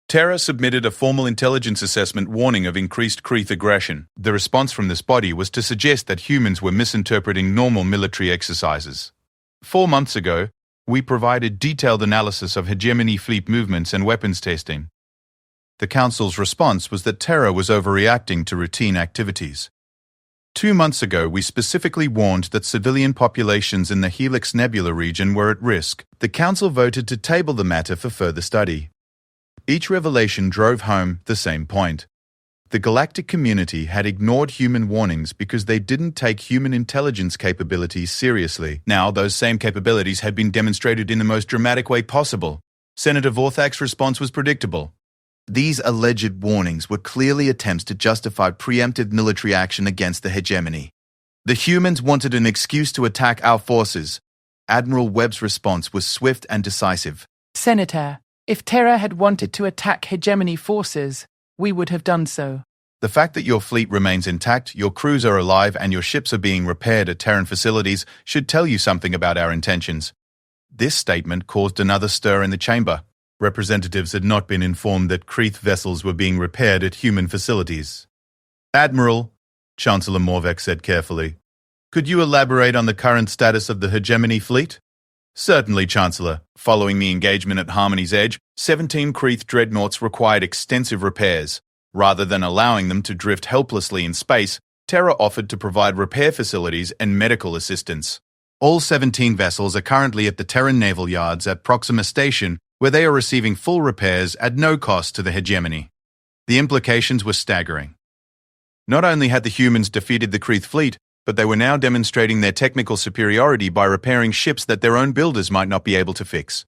Terra submitted a formal intelligence assessment warning of increased Kreeth aggression. The response from this body was to suggest that humans were misinterpreting normal military exercises. 4 months ago, we provided detailed analysis of hegemony fleet movements and weapons testing. The Council's response was that Terra was overreacting to routine activities. 2 months ago, we specifically warned that civilian populations in the Helix Nebula region were at risk. The Council voted to table the matter for further study. Each revelation drove home the same point. The galactic community had ignored human warnings because they didn't take human intelligence capabilities seriously. Now, those same capabilities had been demonstrated in the most dramatic way possible. Senator Vorthak's response was predictable. These alleged warnings were clearly attempts to justify preemptive military action against the hegemony. The humans wanted an excuse to attack our forces. Admiral Webb's response was swift and decisive. Senator, if Terra had wanted to attack hegemony forces, we would have done so. The fact that your fleet remains intact, your crews are alive, and your ships are being repaired at Terran facilities should tell you something about our intentions. This statement caused another stir in the chamber. Representatives had not been informed that Kreeth vessels were being repaired at human facilities. Admiral, Chancellor Morveck said carefully, could you elaborate on the current status of the hegemony fleet? Certainly, Chancellor. Following the engagement at Harmony's Edge, 17 Kreeth dreadnoughts required extensive repairs. Rather than allowing them to drift helplessly in space, Terra offered to provide repair facilities and medical assistance. All 17 vessels are currently at the Terran Naval Yards at Proxima Station, where they are receiving full repairs at no cost to the hegemony. The implications were staggering. Not only had the humans defeated the Kreeth fleet, but they were now demonstrating their technical superiority by repairing ships that their own builders might not be able to fix.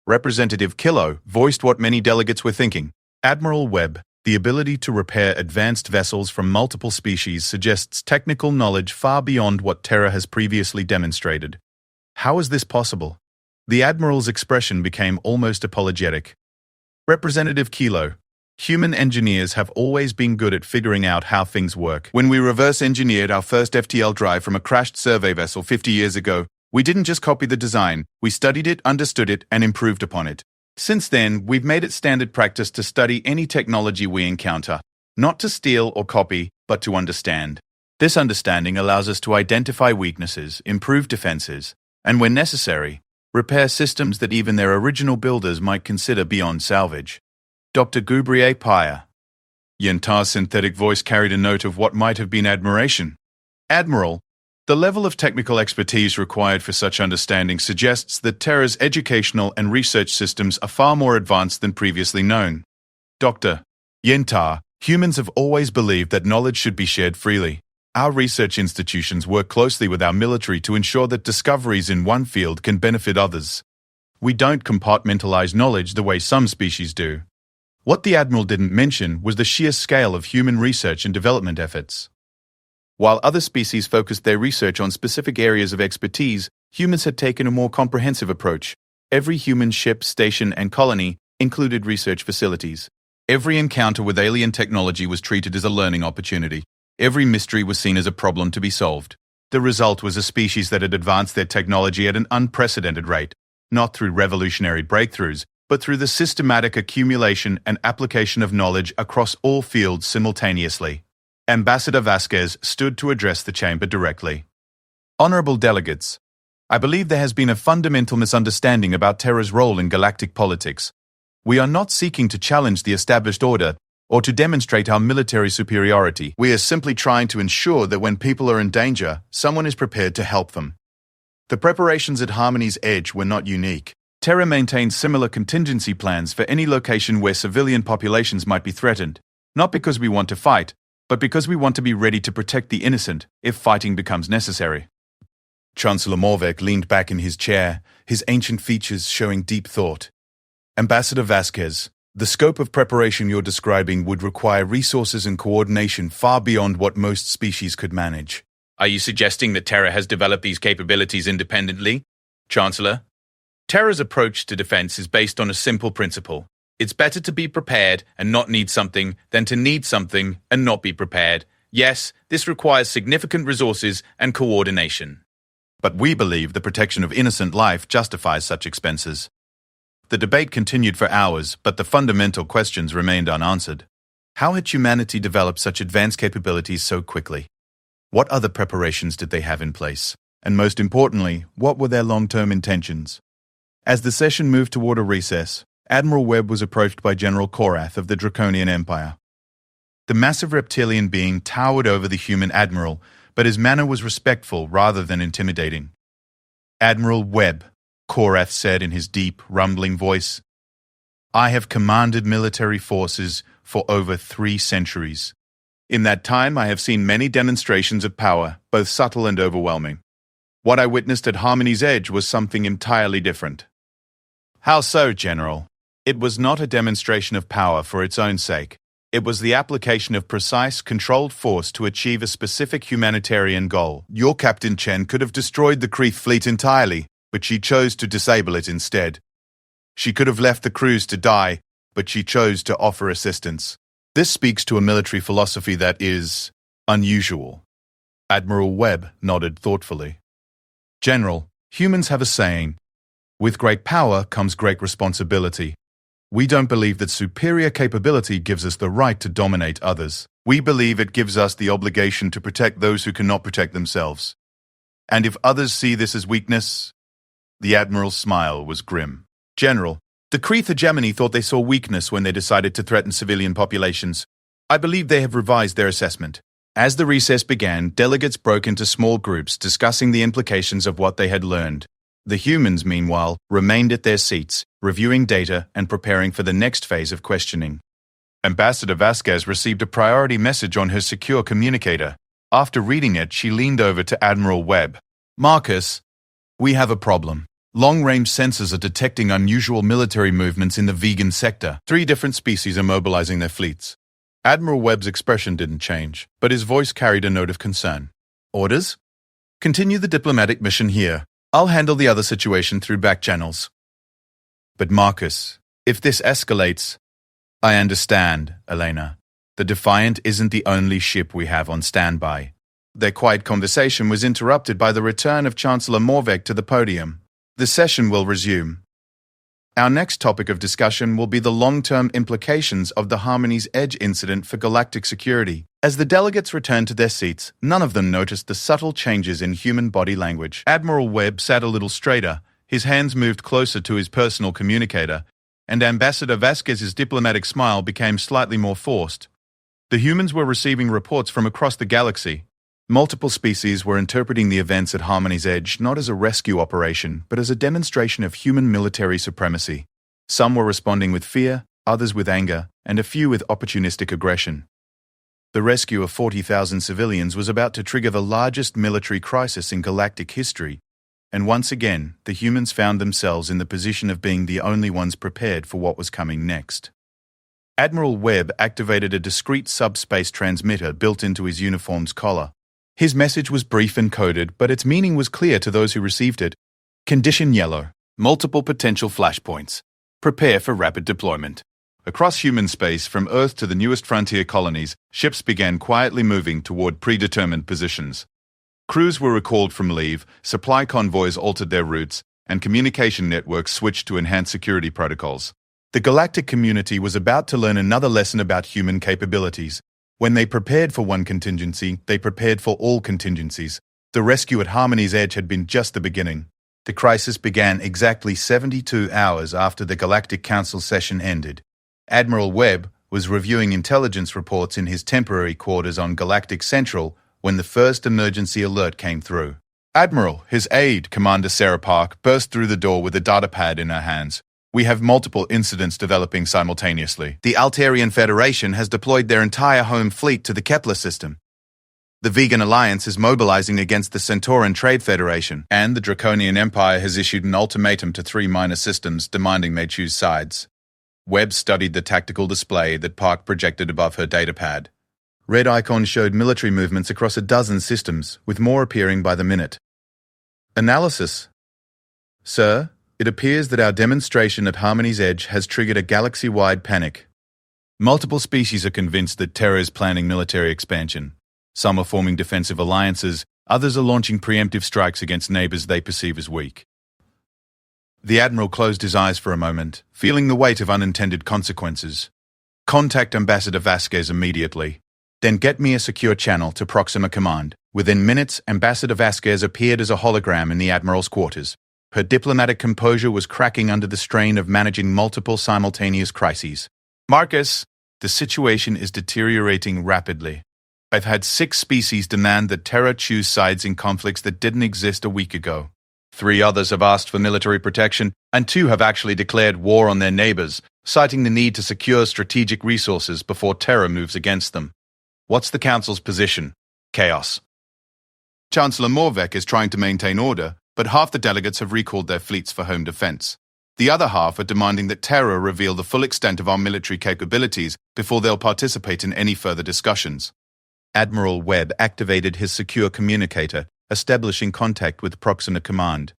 Representative Killo voiced what many delegates were thinking. Admiral Webb, the ability to repair advanced vessels from multiple species suggests technical knowledge far beyond what Terra has previously demonstrated. How is this possible? The Admiral's expression became almost apologetic. Representative Kilo, human engineers have always been good at figuring out how things work. When we reverse-engineered our first FTL drive from a crashed survey vessel 50 years ago, we didn't just copy the design, we studied it, understood it, and improved upon it. Since then, we've made it standard practice to study any technology we encounter, not to steal or copy, but to understand. This understanding allows us to identify weaknesses, improve defenses, and when necessary, repair systems that even their original builders might consider beyond salvage. Dr. Gubrier Paya. Yentar's synthetic voice carried a note of what might have been admiration. Admiral, the level of technical expertise required for such understanding suggests that Terra's educational and research systems are far more advanced than previously known. Dr. Yentar, humans have always believed that knowledge should be shared freely. Our research institutions work closely with our military to ensure that discoveries in one field can benefit others. We don't compartmentalize knowledge the way some species do. What the Admiral didn't mention was the sheer scale of human research and development efforts. While other species focused their research on specific areas of expertise, humans had taken a more comprehensive approach. Every human ship, station, and colony included research facilities. Every encounter with alien technology was treated as a learning opportunity. Every mystery was seen as a problem to be solved. The result was a species that had advanced their technology at an unprecedented rate, not through revolutionary breakthroughs, but through the systematic accumulation and application of knowledge across all fields simultaneously. Ambassador Vasquez stood to address the chamber directly. Honorable delegates, I believe there has been a fundamental misunderstanding about Terra's role in galactic politics. We are not seeking to challenge the established order or to demonstrate our military superiority. We are simply trying to ensure that when people are in danger, someone is prepared to help them. The preparations at Harmony's Edge were not unique. Terra maintains similar contingency plans for any location where civilian populations might be threatened, not because we want to fight, but because we want to be ready to protect the innocent if fighting becomes necessary. Chancellor Morvek leaned back in his chair, his ancient features showing deep thought. Ambassador Vasquez, the scope of preparation you're describing would require resources and coordination far beyond what most species could manage. Are you suggesting that Terra has developed these capabilities independently, Chancellor? Terra's approach to defense is based on a simple principle. It's better to be prepared and not need something than to need something and not be prepared. Yes, this requires significant resources and coordination. But we believe the protection of innocent life justifies such expenses. The debate continued for hours, but the fundamental questions remained unanswered. How had humanity developed such advanced capabilities so quickly? What other preparations did they have in place? And most importantly, what were their long-term intentions? As the session moved toward a recess, Admiral Webb was approached by General Korath of the Draconian Empire. The massive reptilian being towered over the human admiral, but his manner was respectful rather than intimidating. "Admiral Webb," Korath said in his deep, rumbling voice, "I have commanded military forces for over 3 centuries. In that time, I have seen many demonstrations of power, both subtle and overwhelming. What I witnessed at Harmony's Edge was something entirely different." "How so, General?" "It was not a demonstration of power for its own sake. It was the application of precise, controlled force to achieve a specific humanitarian goal. Your Captain Chen could have destroyed the Kreeth fleet entirely, but she chose to disable it instead. She could have left the crews to die, but she chose to offer assistance. This speaks to a military philosophy that is unusual." Admiral Webb nodded thoughtfully. "General, humans have a saying, 'With great power comes great responsibility.' We don't believe that superior capability gives us the right to dominate others. We believe it gives us the obligation to protect those who cannot protect themselves. And if others see this as weakness..." The Admiral's smile was grim. "General, the Kreeth hegemony thought they saw weakness when they decided to threaten civilian populations. I believe they have revised their assessment." As the recess began, delegates broke into small groups discussing the implications of what they had learned. The humans, meanwhile, remained at their seats, reviewing data and preparing for the next phase of questioning. Ambassador Vasquez received a priority message on her secure communicator. After reading it, she leaned over to Admiral Webb. "Marcus, we have a problem. Long-range sensors are detecting unusual military movements in the vegan sector. 3 different species are mobilizing their fleets." Admiral Webb's expression didn't change, but his voice carried a note of concern. "Orders? Continue the diplomatic mission here. I'll handle the other situation through back channels." "But Marcus, if this escalates..." "I understand, Elena. The Defiant isn't the only ship we have on standby." Their quiet conversation was interrupted by the return of Chancellor Morvek to the podium. The session will resume. Our next topic of discussion will be the long-term implications of the Harmony's Edge incident for galactic security. As the delegates returned to their seats, none of them noticed the subtle changes in human body language. Admiral Webb sat a little straighter, his hands moved closer to his personal communicator, and Ambassador Vasquez's diplomatic smile became slightly more forced. The humans were receiving reports from across the galaxy. Multiple species were interpreting the events at Harmony's Edge not as a rescue operation, but as a demonstration of human military supremacy. Some were responding with fear, others with anger, and a few with opportunistic aggression. The rescue of 40,000 civilians was about to trigger the largest military crisis in galactic history, and once again, the humans found themselves in the position of being the only ones prepared for what was coming next. Admiral Webb activated a discrete subspace transmitter built into his uniform's collar. His message was brief and coded, but its meaning was clear to those who received it. Condition yellow. Multiple potential flashpoints. Prepare for rapid deployment. Across human space, from Earth to the newest frontier colonies, ships began quietly moving toward predetermined positions. Crews were recalled from leave, supply convoys altered their routes, and communication networks switched to enhanced security protocols. The galactic community was about to learn another lesson about human capabilities. When they prepared for one contingency, they prepared for all contingencies. The rescue at Harmony's Edge had been just the beginning. The crisis began exactly 72 hours after the Galactic Council session ended. Admiral Webb was reviewing intelligence reports in his temporary quarters on Galactic Central when the first emergency alert came through. Admiral, his aide, Commander Sarah Park, burst through the door with a datapad in her hands. We have multiple incidents developing simultaneously. The Altarian Federation has deployed their entire home fleet to the Kepler system. The Vegan Alliance is mobilizing against the Centauran Trade Federation, and the Draconian Empire has issued an ultimatum to 3 minor systems demanding they choose sides. Webb studied the tactical display that Park projected above her datapad. Red icons showed military movements across a dozen systems, with more appearing by the minute. Analysis. Sir, it appears that our demonstration at Harmony's Edge has triggered a galaxy-wide panic. Multiple species are convinced that Terra is planning military expansion. Some are forming defensive alliances, others are launching preemptive strikes against neighbors they perceive as weak. The Admiral closed his eyes for a moment, feeling the weight of unintended consequences. Contact Ambassador Vasquez immediately. Then get me a secure channel to Proxima Command. Within minutes, Ambassador Vasquez appeared as a hologram in the Admiral's quarters. Her diplomatic composure was cracking under the strain of managing multiple simultaneous crises. Marcus, the situation is deteriorating rapidly. I've had 6 species demand that Terra choose sides in conflicts that didn't exist a week ago. 3 others have asked for military protection, and 2 have actually declared war on their neighbors, citing the need to secure strategic resources before Terra moves against them. What's the Council's position? Chaos. Chancellor Morvek is trying to maintain order, but half the delegates have recalled their fleets for home defense. The other half are demanding that Terra reveal the full extent of our military capabilities before they'll participate in any further discussions. Admiral Webb activated his secure communicator, establishing contact with Proxima Command.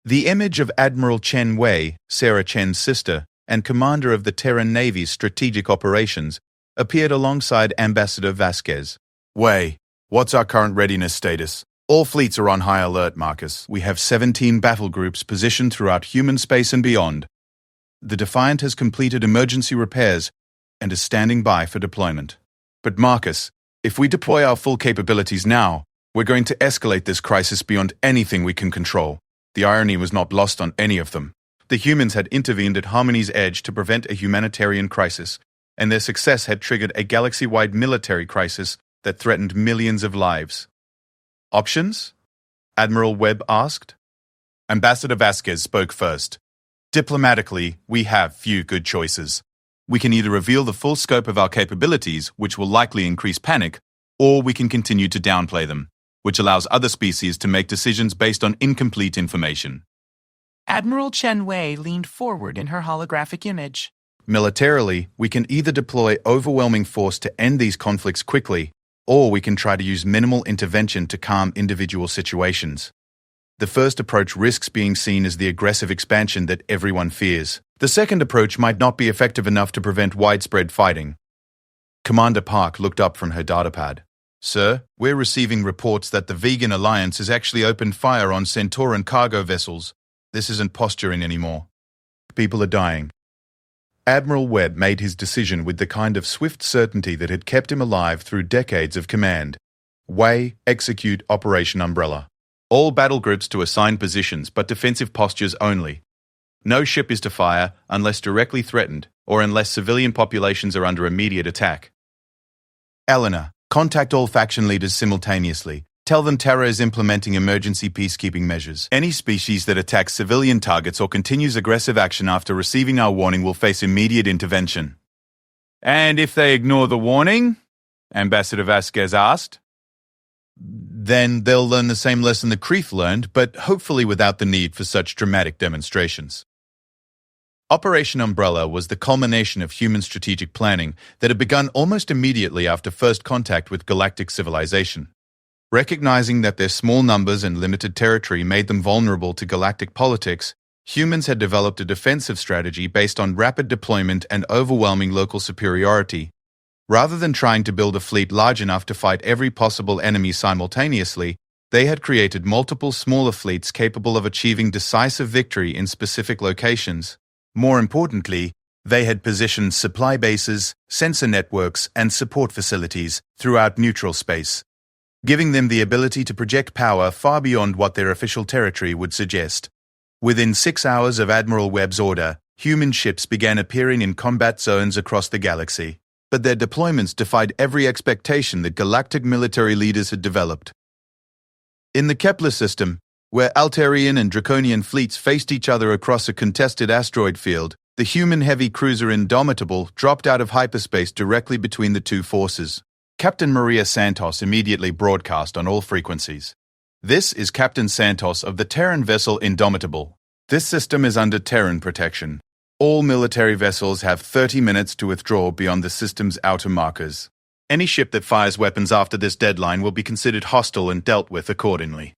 The image of Admiral Chen Wei, Sarah Chen's sister, and commander of the Terran Navy's strategic operations, appeared alongside Ambassador Vasquez. Wei, what's our current readiness status? All fleets are on high alert, Marcus. We have 17 battle groups positioned throughout human space and beyond. The Defiant has completed emergency repairs and is standing by for deployment. But Marcus, if we deploy our full capabilities now, we're going to escalate this crisis beyond anything we can control. The irony was not lost on any of them. The humans had intervened at Harmony's Edge to prevent a humanitarian crisis, and their success had triggered a galaxy-wide military crisis that threatened millions of lives. Options? Admiral Webb asked. Ambassador Vasquez spoke first. Diplomatically, we have few good choices. We can either reveal the full scope of our capabilities, which will likely increase panic, or we can continue to downplay them, which allows other species to make decisions based on incomplete information. Admiral Chen Wei leaned forward in her holographic image. Militarily, we can either deploy overwhelming force to end these conflicts quickly, or we can try to use minimal intervention to calm individual situations. The first approach risks being seen as the aggressive expansion that everyone fears. The second approach might not be effective enough to prevent widespread fighting. Commander Park looked up from her datapad. Sir, we're receiving reports that the Vegan Alliance has actually opened fire on Centauran cargo vessels. This isn't posturing anymore. People are dying. Admiral Webb made his decision with the kind of swift certainty that had kept him alive through decades of command. Wei, execute Operation Umbrella. All battle groups to assigned positions, but defensive postures only. No ship is to fire unless directly threatened or unless civilian populations are under immediate attack. Eleanor, contact all faction leaders simultaneously. Tell them Terra is implementing emergency peacekeeping measures. Any species that attacks civilian targets or continues aggressive action after receiving our warning will face immediate intervention. And if they ignore the warning? Ambassador Vasquez asked. Then they'll learn the same lesson the Kreef learned, but hopefully without the need for such dramatic demonstrations. Operation Umbrella was the culmination of human strategic planning that had begun almost immediately after first contact with galactic civilization. Recognizing that their small numbers and limited territory made them vulnerable to galactic politics, humans had developed a defensive strategy based on rapid deployment and overwhelming local superiority. Rather than trying to build a fleet large enough to fight every possible enemy simultaneously, they had created multiple smaller fleets capable of achieving decisive victory in specific locations. More importantly, They had positioned supply bases, sensor networks, and support facilities throughout neutral space, giving them the ability to project power far beyond what their official territory would suggest. Within 6 hours of Admiral Webb's order, human ships began appearing in combat zones across the galaxy, but their deployments defied every expectation that galactic military leaders had developed. In the Kepler system, where Altarian and Draconian fleets faced each other across a contested asteroid field, the human heavy cruiser Indomitable dropped out of hyperspace directly between the two forces. Captain Maria Santos immediately broadcast on all frequencies. This is Captain Santos of the Terran vessel Indomitable. This system is under Terran protection. All military vessels have 30 minutes to withdraw beyond the system's outer markers. Any ship that fires weapons after this deadline will be considered hostile and dealt with accordingly.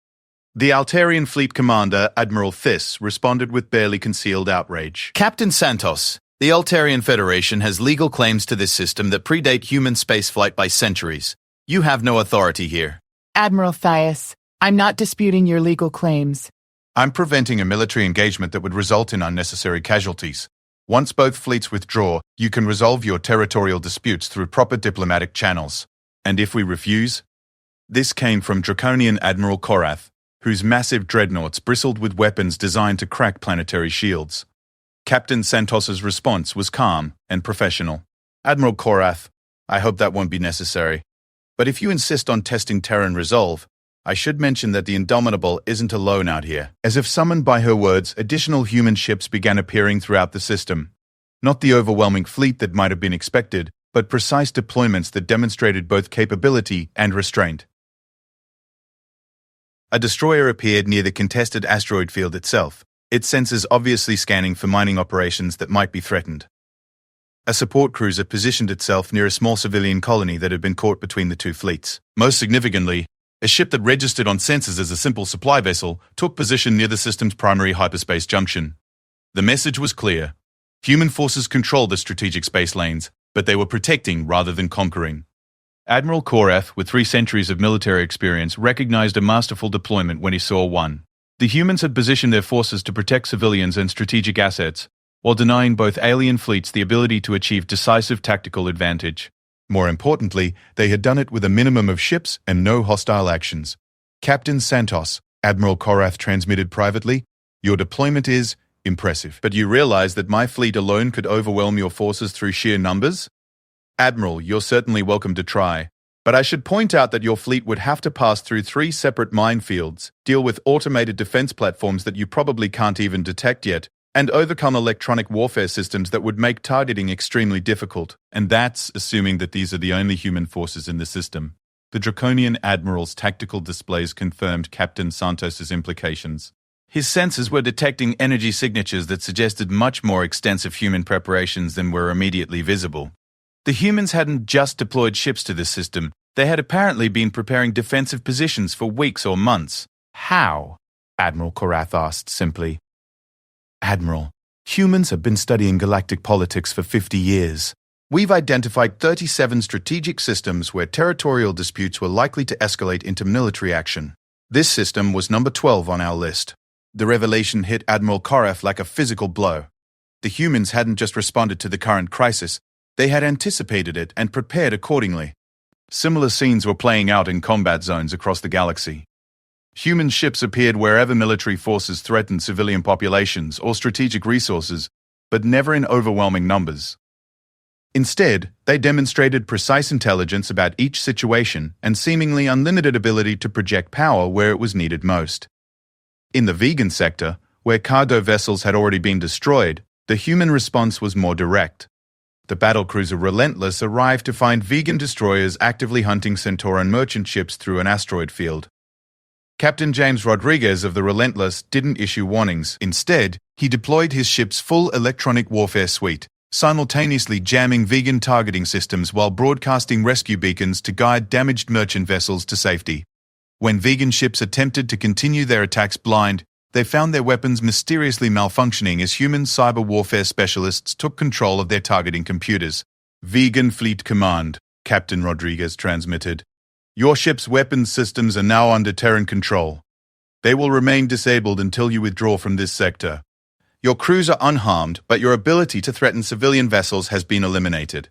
The Altarian fleet commander, Admiral Thys, responded with barely concealed outrage. Captain Santos, the Altarian Federation has legal claims to this system that predate human spaceflight by centuries. You have no authority here. Admiral Thys, I'm not disputing your legal claims. I'm preventing a military engagement that would result in unnecessary casualties. Once both fleets withdraw, you can resolve your territorial disputes through proper diplomatic channels. And if we refuse? This came from Draconian Admiral Korath, whose massive dreadnoughts bristled with weapons designed to crack planetary shields. Captain Santos's response was calm and professional. Admiral Korath, I hope that won't be necessary. But if you insist on testing Terran resolve, I should mention that the Indomitable isn't alone out here. As if summoned by her words, additional human ships began appearing throughout the system. Not the overwhelming fleet that might have been expected, but precise deployments that demonstrated both capability and restraint. A destroyer appeared near the contested asteroid field itself, its sensors obviously scanning for mining operations that might be threatened. A support cruiser positioned itself near a small civilian colony that had been caught between the two fleets. Most significantly, a ship that registered on sensors as a simple supply vessel took position near the system's primary hyperspace junction. The message was clear. Human forces controlled the strategic space lanes, but they were protecting rather than conquering. Admiral Korath, with 3 centuries of military experience, recognized a masterful deployment when he saw one. The humans had positioned their forces to protect civilians and strategic assets, while denying both alien fleets the ability to achieve decisive tactical advantage. More importantly, they had done it with a minimum of ships and no hostile actions. Captain Santos, Admiral Korath transmitted privately, your deployment is impressive. But you realize that my fleet alone could overwhelm your forces through sheer numbers? Admiral, you're certainly welcome to try. But I should point out that your fleet would have to pass through 3 separate minefields, deal with automated defense platforms that you probably can't even detect yet, and overcome electronic warfare systems that would make targeting extremely difficult. And that's assuming that these are the only human forces in the system. The Draconian Admiral's tactical displays confirmed Captain Santos's implications. His sensors were detecting energy signatures that suggested much more extensive human preparations than were immediately visible. The humans hadn't just deployed ships to this system, they had apparently been preparing defensive positions for weeks or months. How? Admiral Korath asked simply. Admiral, humans have been studying galactic politics for 50 years. We've identified 37 strategic systems where territorial disputes were likely to escalate into military action. This system was number 12 on our list. The revelation hit Admiral Korath like a physical blow. The humans hadn't just responded to the current crisis, they had anticipated it and prepared accordingly. Similar scenes were playing out in combat zones across the galaxy. Human ships appeared wherever military forces threatened civilian populations or strategic resources, but never in overwhelming numbers. Instead, they demonstrated precise intelligence about each situation and seemingly unlimited ability to project power where it was needed most. In the vegan sector, where cargo vessels had already been destroyed, the human response was more direct. The battlecruiser Relentless arrived to find vegan destroyers actively hunting Centauran merchant ships through an asteroid field. Captain James Rodriguez of the Relentless didn't issue warnings. Instead, he deployed his ship's full electronic warfare suite, simultaneously jamming vegan targeting systems while broadcasting rescue beacons to guide damaged merchant vessels to safety. When vegan ships attempted to continue their attacks blind, they found their weapons mysteriously malfunctioning as human cyber warfare specialists took control of their targeting computers. Vegan Fleet Command, Captain Rodriguez transmitted. Your ship's weapons systems are now under Terran control. They will remain disabled until you withdraw from this sector. Your crews are unharmed, but your ability to threaten civilian vessels has been eliminated.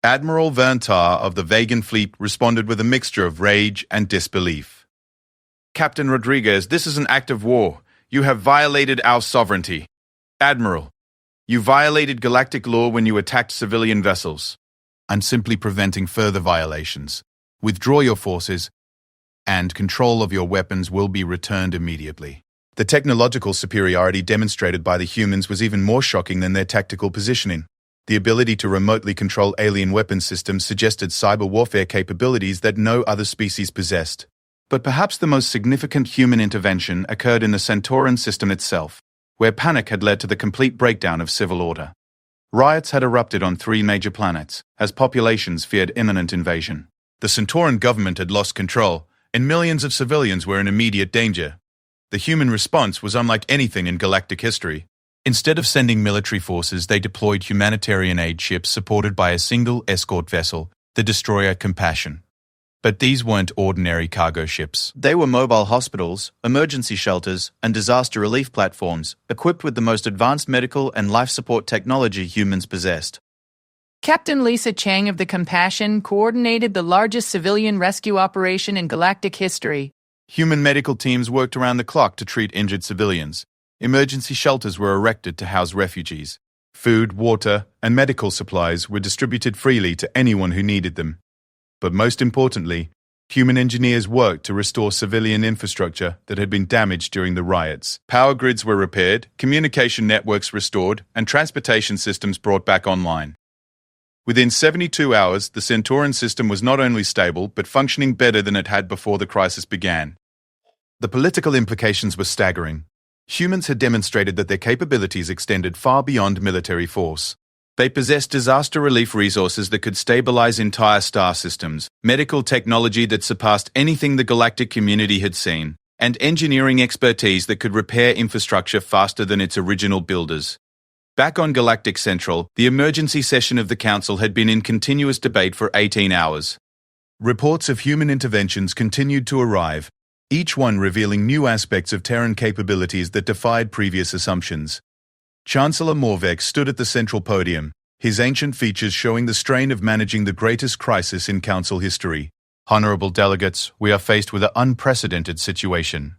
Admiral Verntar of the Vegan fleet responded with a mixture of rage and disbelief. Captain Rodriguez, this is an act of war. You have violated our sovereignty. Admiral, you violated galactic law when you attacked civilian vessels. I'm simply preventing further violations. Withdraw your forces, and control of your weapons will be returned immediately. The technological superiority demonstrated by the humans was even more shocking than their tactical positioning. The ability to remotely control alien weapon systems suggested cyber warfare capabilities that no other species possessed. But perhaps the most significant human intervention occurred in the Centauran system itself, where panic had led to the complete breakdown of civil order. Riots had erupted on 3 major planets, as populations feared imminent invasion. The Centauran government had lost control, and millions of civilians were in immediate danger. The human response was unlike anything in galactic history. Instead of sending military forces, they deployed humanitarian aid ships supported by a single escort vessel, the destroyer Compassion. But these weren't ordinary cargo ships. They were mobile hospitals, emergency shelters, and disaster relief platforms, equipped with the most advanced medical and life support technology humans possessed. Captain Lisa Chang of the Compassion coordinated the largest civilian rescue operation in galactic history. Human medical teams worked around the clock to treat injured civilians. Emergency shelters were erected to house refugees. Food, water, and medical supplies were distributed freely to anyone who needed them. But most importantly, human engineers worked to restore civilian infrastructure that had been damaged during the riots. Power grids were repaired, communication networks restored, and transportation systems brought back online. Within 72 hours, the Centauran system was not only stable, but functioning better than it had before the crisis began. The political implications were staggering. Humans had demonstrated that their capabilities extended far beyond military force. They possessed disaster relief resources that could stabilize entire star systems, medical technology that surpassed anything the galactic community had seen, and engineering expertise that could repair infrastructure faster than its original builders. Back on Galactic Central, the emergency session of the Council had been in continuous debate for 18 hours. Reports of human interventions continued to arrive, each one revealing new aspects of Terran capabilities that defied previous assumptions. Chancellor Morveck stood at the central podium, his ancient features showing the strain of managing the greatest crisis in Council history. Honorable delegates, we are faced with an unprecedented situation.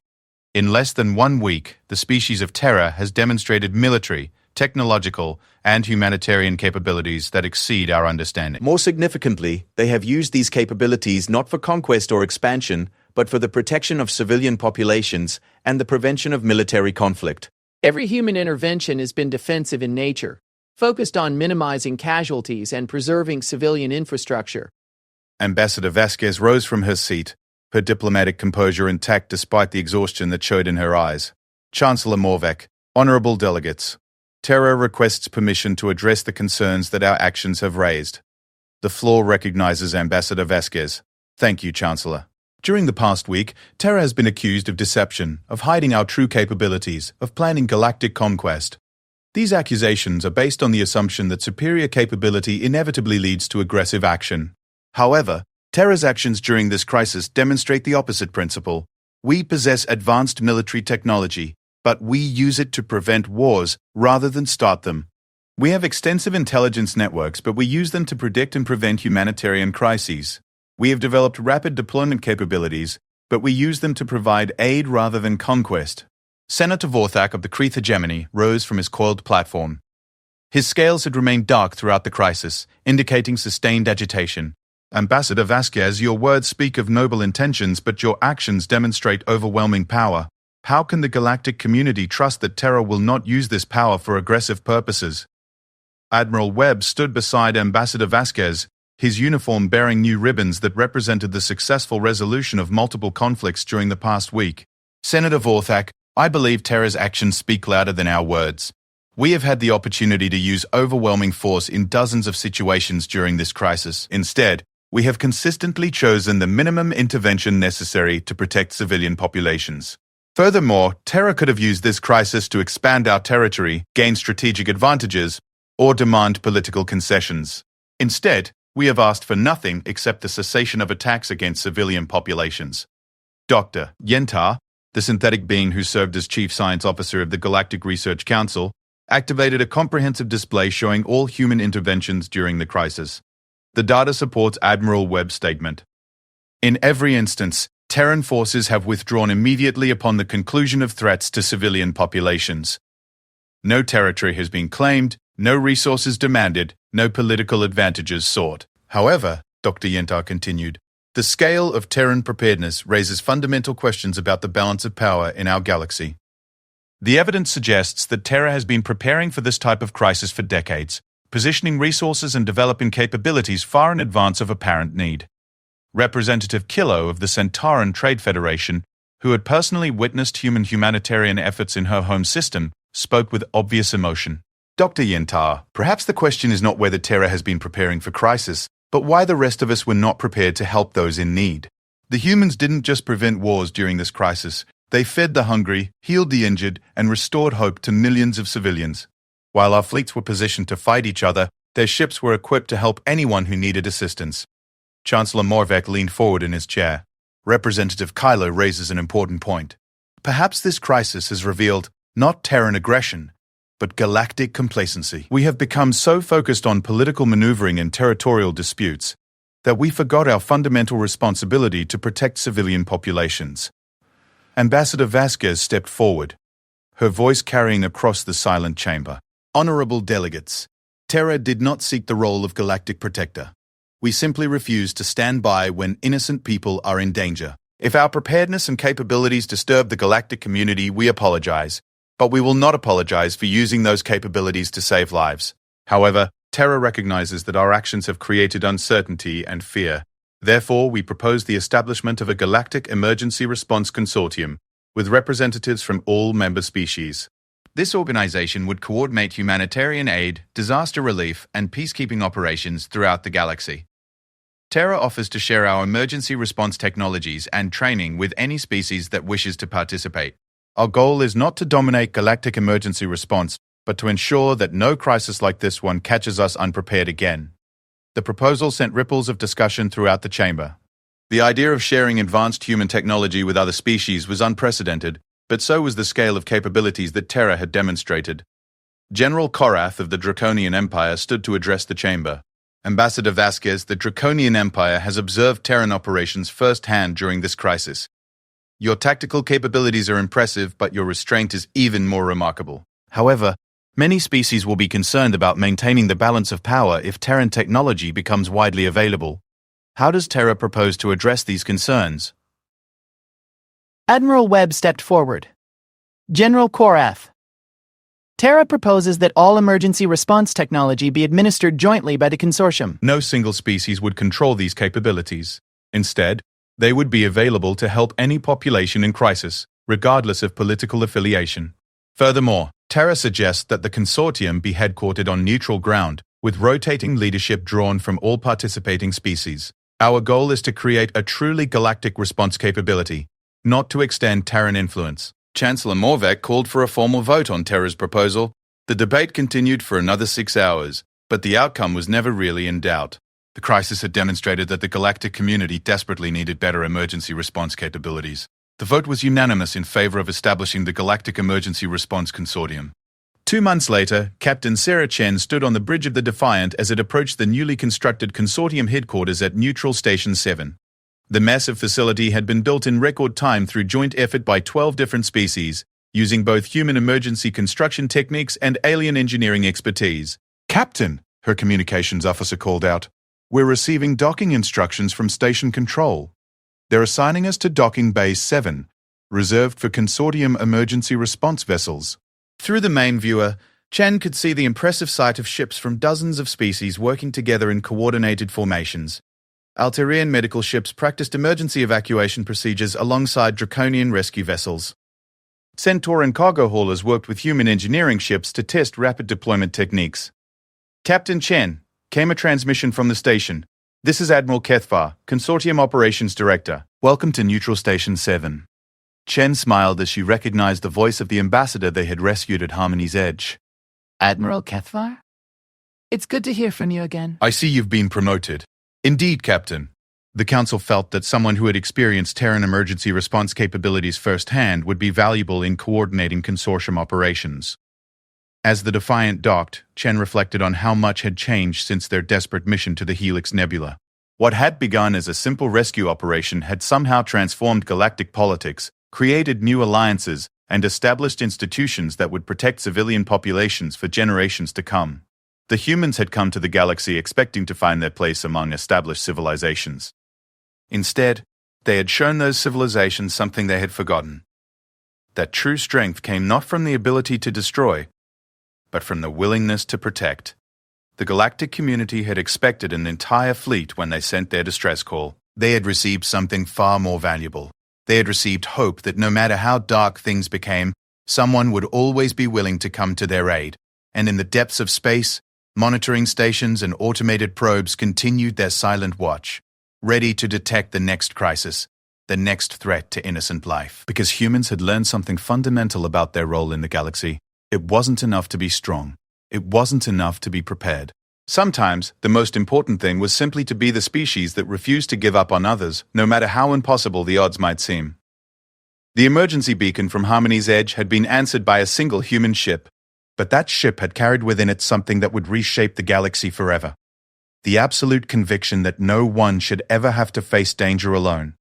In less than 1 week, the species of Terra has demonstrated military, technological, and humanitarian capabilities that exceed our understanding. More significantly, they have used these capabilities not for conquest or expansion, but for the protection of civilian populations and the prevention of military conflict. Every human intervention has been defensive in nature, focused on minimizing casualties and preserving civilian infrastructure. Ambassador Vasquez rose from her seat, her diplomatic composure intact despite the exhaustion that showed in her eyes. Chancellor Morveck, honorable delegates, Terra requests permission to address the concerns that our actions have raised. The floor recognizes Ambassador Vasquez. Thank you, Chancellor. During the past week, Terra has been accused of deception, of hiding our true capabilities, of planning galactic conquest. These accusations are based on the assumption that superior capability inevitably leads to aggressive action. However, Terra's actions during this crisis demonstrate the opposite principle. We possess advanced military technology, but we use it to prevent wars rather than start them. We have extensive intelligence networks, but we use them to predict and prevent humanitarian crises. We have developed rapid deployment capabilities, but we use them to provide aid rather than conquest. Senator Vorthak of the Kreeth hegemony rose from his coiled platform. His scales had remained dark throughout the crisis, indicating sustained agitation. Ambassador Vasquez, your words speak of noble intentions, but your actions demonstrate overwhelming power. How can the galactic community trust that Terra will not use this power for aggressive purposes? Admiral Webb stood beside Ambassador Vasquez, his uniform bearing new ribbons that represented the successful resolution of multiple conflicts during the past week. Senator Vorthak, I believe Terra's actions speak louder than our words. We have had the opportunity to use overwhelming force in dozens of situations during this crisis. Instead, we have consistently chosen the minimum intervention necessary to protect civilian populations. Furthermore, Terra could have used this crisis to expand our territory, gain strategic advantages, or demand political concessions. Instead, we have asked for nothing except the cessation of attacks against civilian populations. Dr. Yentar, the synthetic being who served as chief science officer of the Galactic Research Council, activated a comprehensive display showing all human interventions during the crisis. The data supports Admiral Webb's statement. In every instance, Terran forces have withdrawn immediately upon the conclusion of threats to civilian populations. No territory has been claimed, no resources demanded, no political advantages sought. However, Dr. Yentar continued, the scale of Terran preparedness raises fundamental questions about the balance of power in our galaxy. The evidence suggests that Terra has been preparing for this type of crisis for decades, positioning resources and developing capabilities far in advance of apparent need. Representative Kilo of the Centauran Trade Federation, who had personally witnessed humanitarian efforts in her home system, spoke with obvious emotion. Dr. Yentar, perhaps the question is not whether Terra has been preparing for crisis, but why the rest of us were not prepared to help those in need. The humans didn't just prevent wars during this crisis, they fed the hungry, healed the injured, and restored hope to millions of civilians. While our fleets were positioned to fight each other, their ships were equipped to help anyone who needed assistance. Chancellor Morvek leaned forward in his chair. Representative Kylo raises an important point. Perhaps this crisis has revealed not Terran aggression, but galactic complacency. We have become so focused on political maneuvering and territorial disputes that we forgot our fundamental responsibility to protect civilian populations. Ambassador Vasquez stepped forward, her voice carrying across the silent chamber. Honorable delegates, Terra did not seek the role of galactic protector. We simply refuse to stand by when innocent people are in danger. If our preparedness and capabilities disturb the galactic community, we apologize. But we will not apologize for using those capabilities to save lives. However, Terra recognizes that our actions have created uncertainty and fear. Therefore, we propose the establishment of a Galactic Emergency Response Consortium with representatives from all member species. This organization would coordinate humanitarian aid, disaster relief, and peacekeeping operations throughout the galaxy. Terra offers to share our emergency response technologies and training with any species that wishes to participate. Our goal is not to dominate galactic emergency response, but to ensure that no crisis like this one catches us unprepared again. The proposal sent ripples of discussion throughout the chamber. The idea of sharing advanced human technology with other species was unprecedented, but so was the scale of capabilities that Terra had demonstrated. General Korath of the Draconian Empire stood to address the chamber. Ambassador Vasquez, the Draconian Empire has observed Terran operations firsthand during this crisis. Your tactical capabilities are impressive, but your restraint is even more remarkable. However, many species will be concerned about maintaining the balance of power if Terran technology becomes widely available. How does Terra propose to address these concerns? Admiral Webb stepped forward. General Korath. Terra proposes that all emergency response technology be administered jointly by the consortium. No single species would control these capabilities. Instead, they would be available to help any population in crisis, regardless of political affiliation. Furthermore, Terra suggests that the consortium be headquartered on neutral ground, with rotating leadership drawn from all participating species. Our goal is to create a truly galactic response capability, not to extend Terran influence. Chancellor Morvek called for a formal vote on Terra's proposal. The debate continued for another 6 hours, but the outcome was never really in doubt. The crisis had demonstrated that the galactic community desperately needed better emergency response capabilities. The vote was unanimous in favor of establishing the Galactic Emergency Response Consortium. 2 months later, Captain Sarah Chen stood on the bridge of the Defiant as it approached the newly constructed consortium headquarters at Neutral Station 7. The massive facility had been built in record time through joint effort by 12 different species, using both human emergency construction techniques and alien engineering expertise. Captain, her communications officer called out, we're receiving docking instructions from Station Control. They're assigning us to Docking Bay 7, reserved for consortium emergency response vessels. Through the main viewer, Chen could see the impressive sight of ships from dozens of species working together in coordinated formations. Alterian medical ships practiced emergency evacuation procedures alongside Draconian rescue vessels. Centauran cargo haulers worked with human engineering ships to test rapid deployment techniques. Captain Chen, came a transmission from the station. This is Admiral Kethvar, Consortium Operations Director. Welcome to Neutral Station 7. Chen smiled as she recognized the voice of the ambassador they had rescued at Harmony's Edge. Admiral Kethvar? It's good to hear from you again. I see you've been promoted. Indeed, Captain. The Council felt that someone who had experienced Terran emergency response capabilities firsthand would be valuable in coordinating consortium operations. As the Defiant docked, Chen reflected on how much had changed since their desperate mission to the Helix Nebula. What had begun as a simple rescue operation had somehow transformed galactic politics, created new alliances, and established institutions that would protect civilian populations for generations to come. The humans had come to the galaxy expecting to find their place among established civilizations. Instead, they had shown those civilizations something they had forgotten. That true strength came not from the ability to destroy, but from the willingness to protect. The galactic community had expected an entire fleet when they sent their distress call. They had received something far more valuable. They had received hope that no matter how dark things became, someone would always be willing to come to their aid. And in the depths of space, monitoring stations and automated probes continued their silent watch, ready to detect the next crisis, the next threat to innocent life. Because humans had learned something fundamental about their role in the galaxy. It wasn't enough to be strong. It wasn't enough to be prepared. Sometimes, the most important thing was simply to be the species that refused to give up on others, no matter how impossible the odds might seem. The emergency beacon from Harmony's Edge had been answered by a single human ship, but that ship had carried within it something that would reshape the galaxy forever. The absolute conviction that no one should ever have to face danger alone.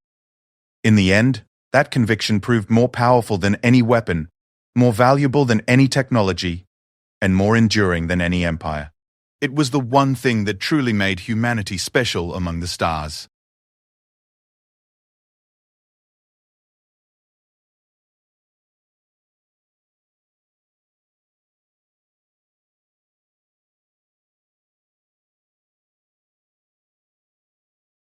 In the end, that conviction proved more powerful than any weapon, more valuable than any technology, and more enduring than any empire. It was the one thing that truly made humanity special among the stars.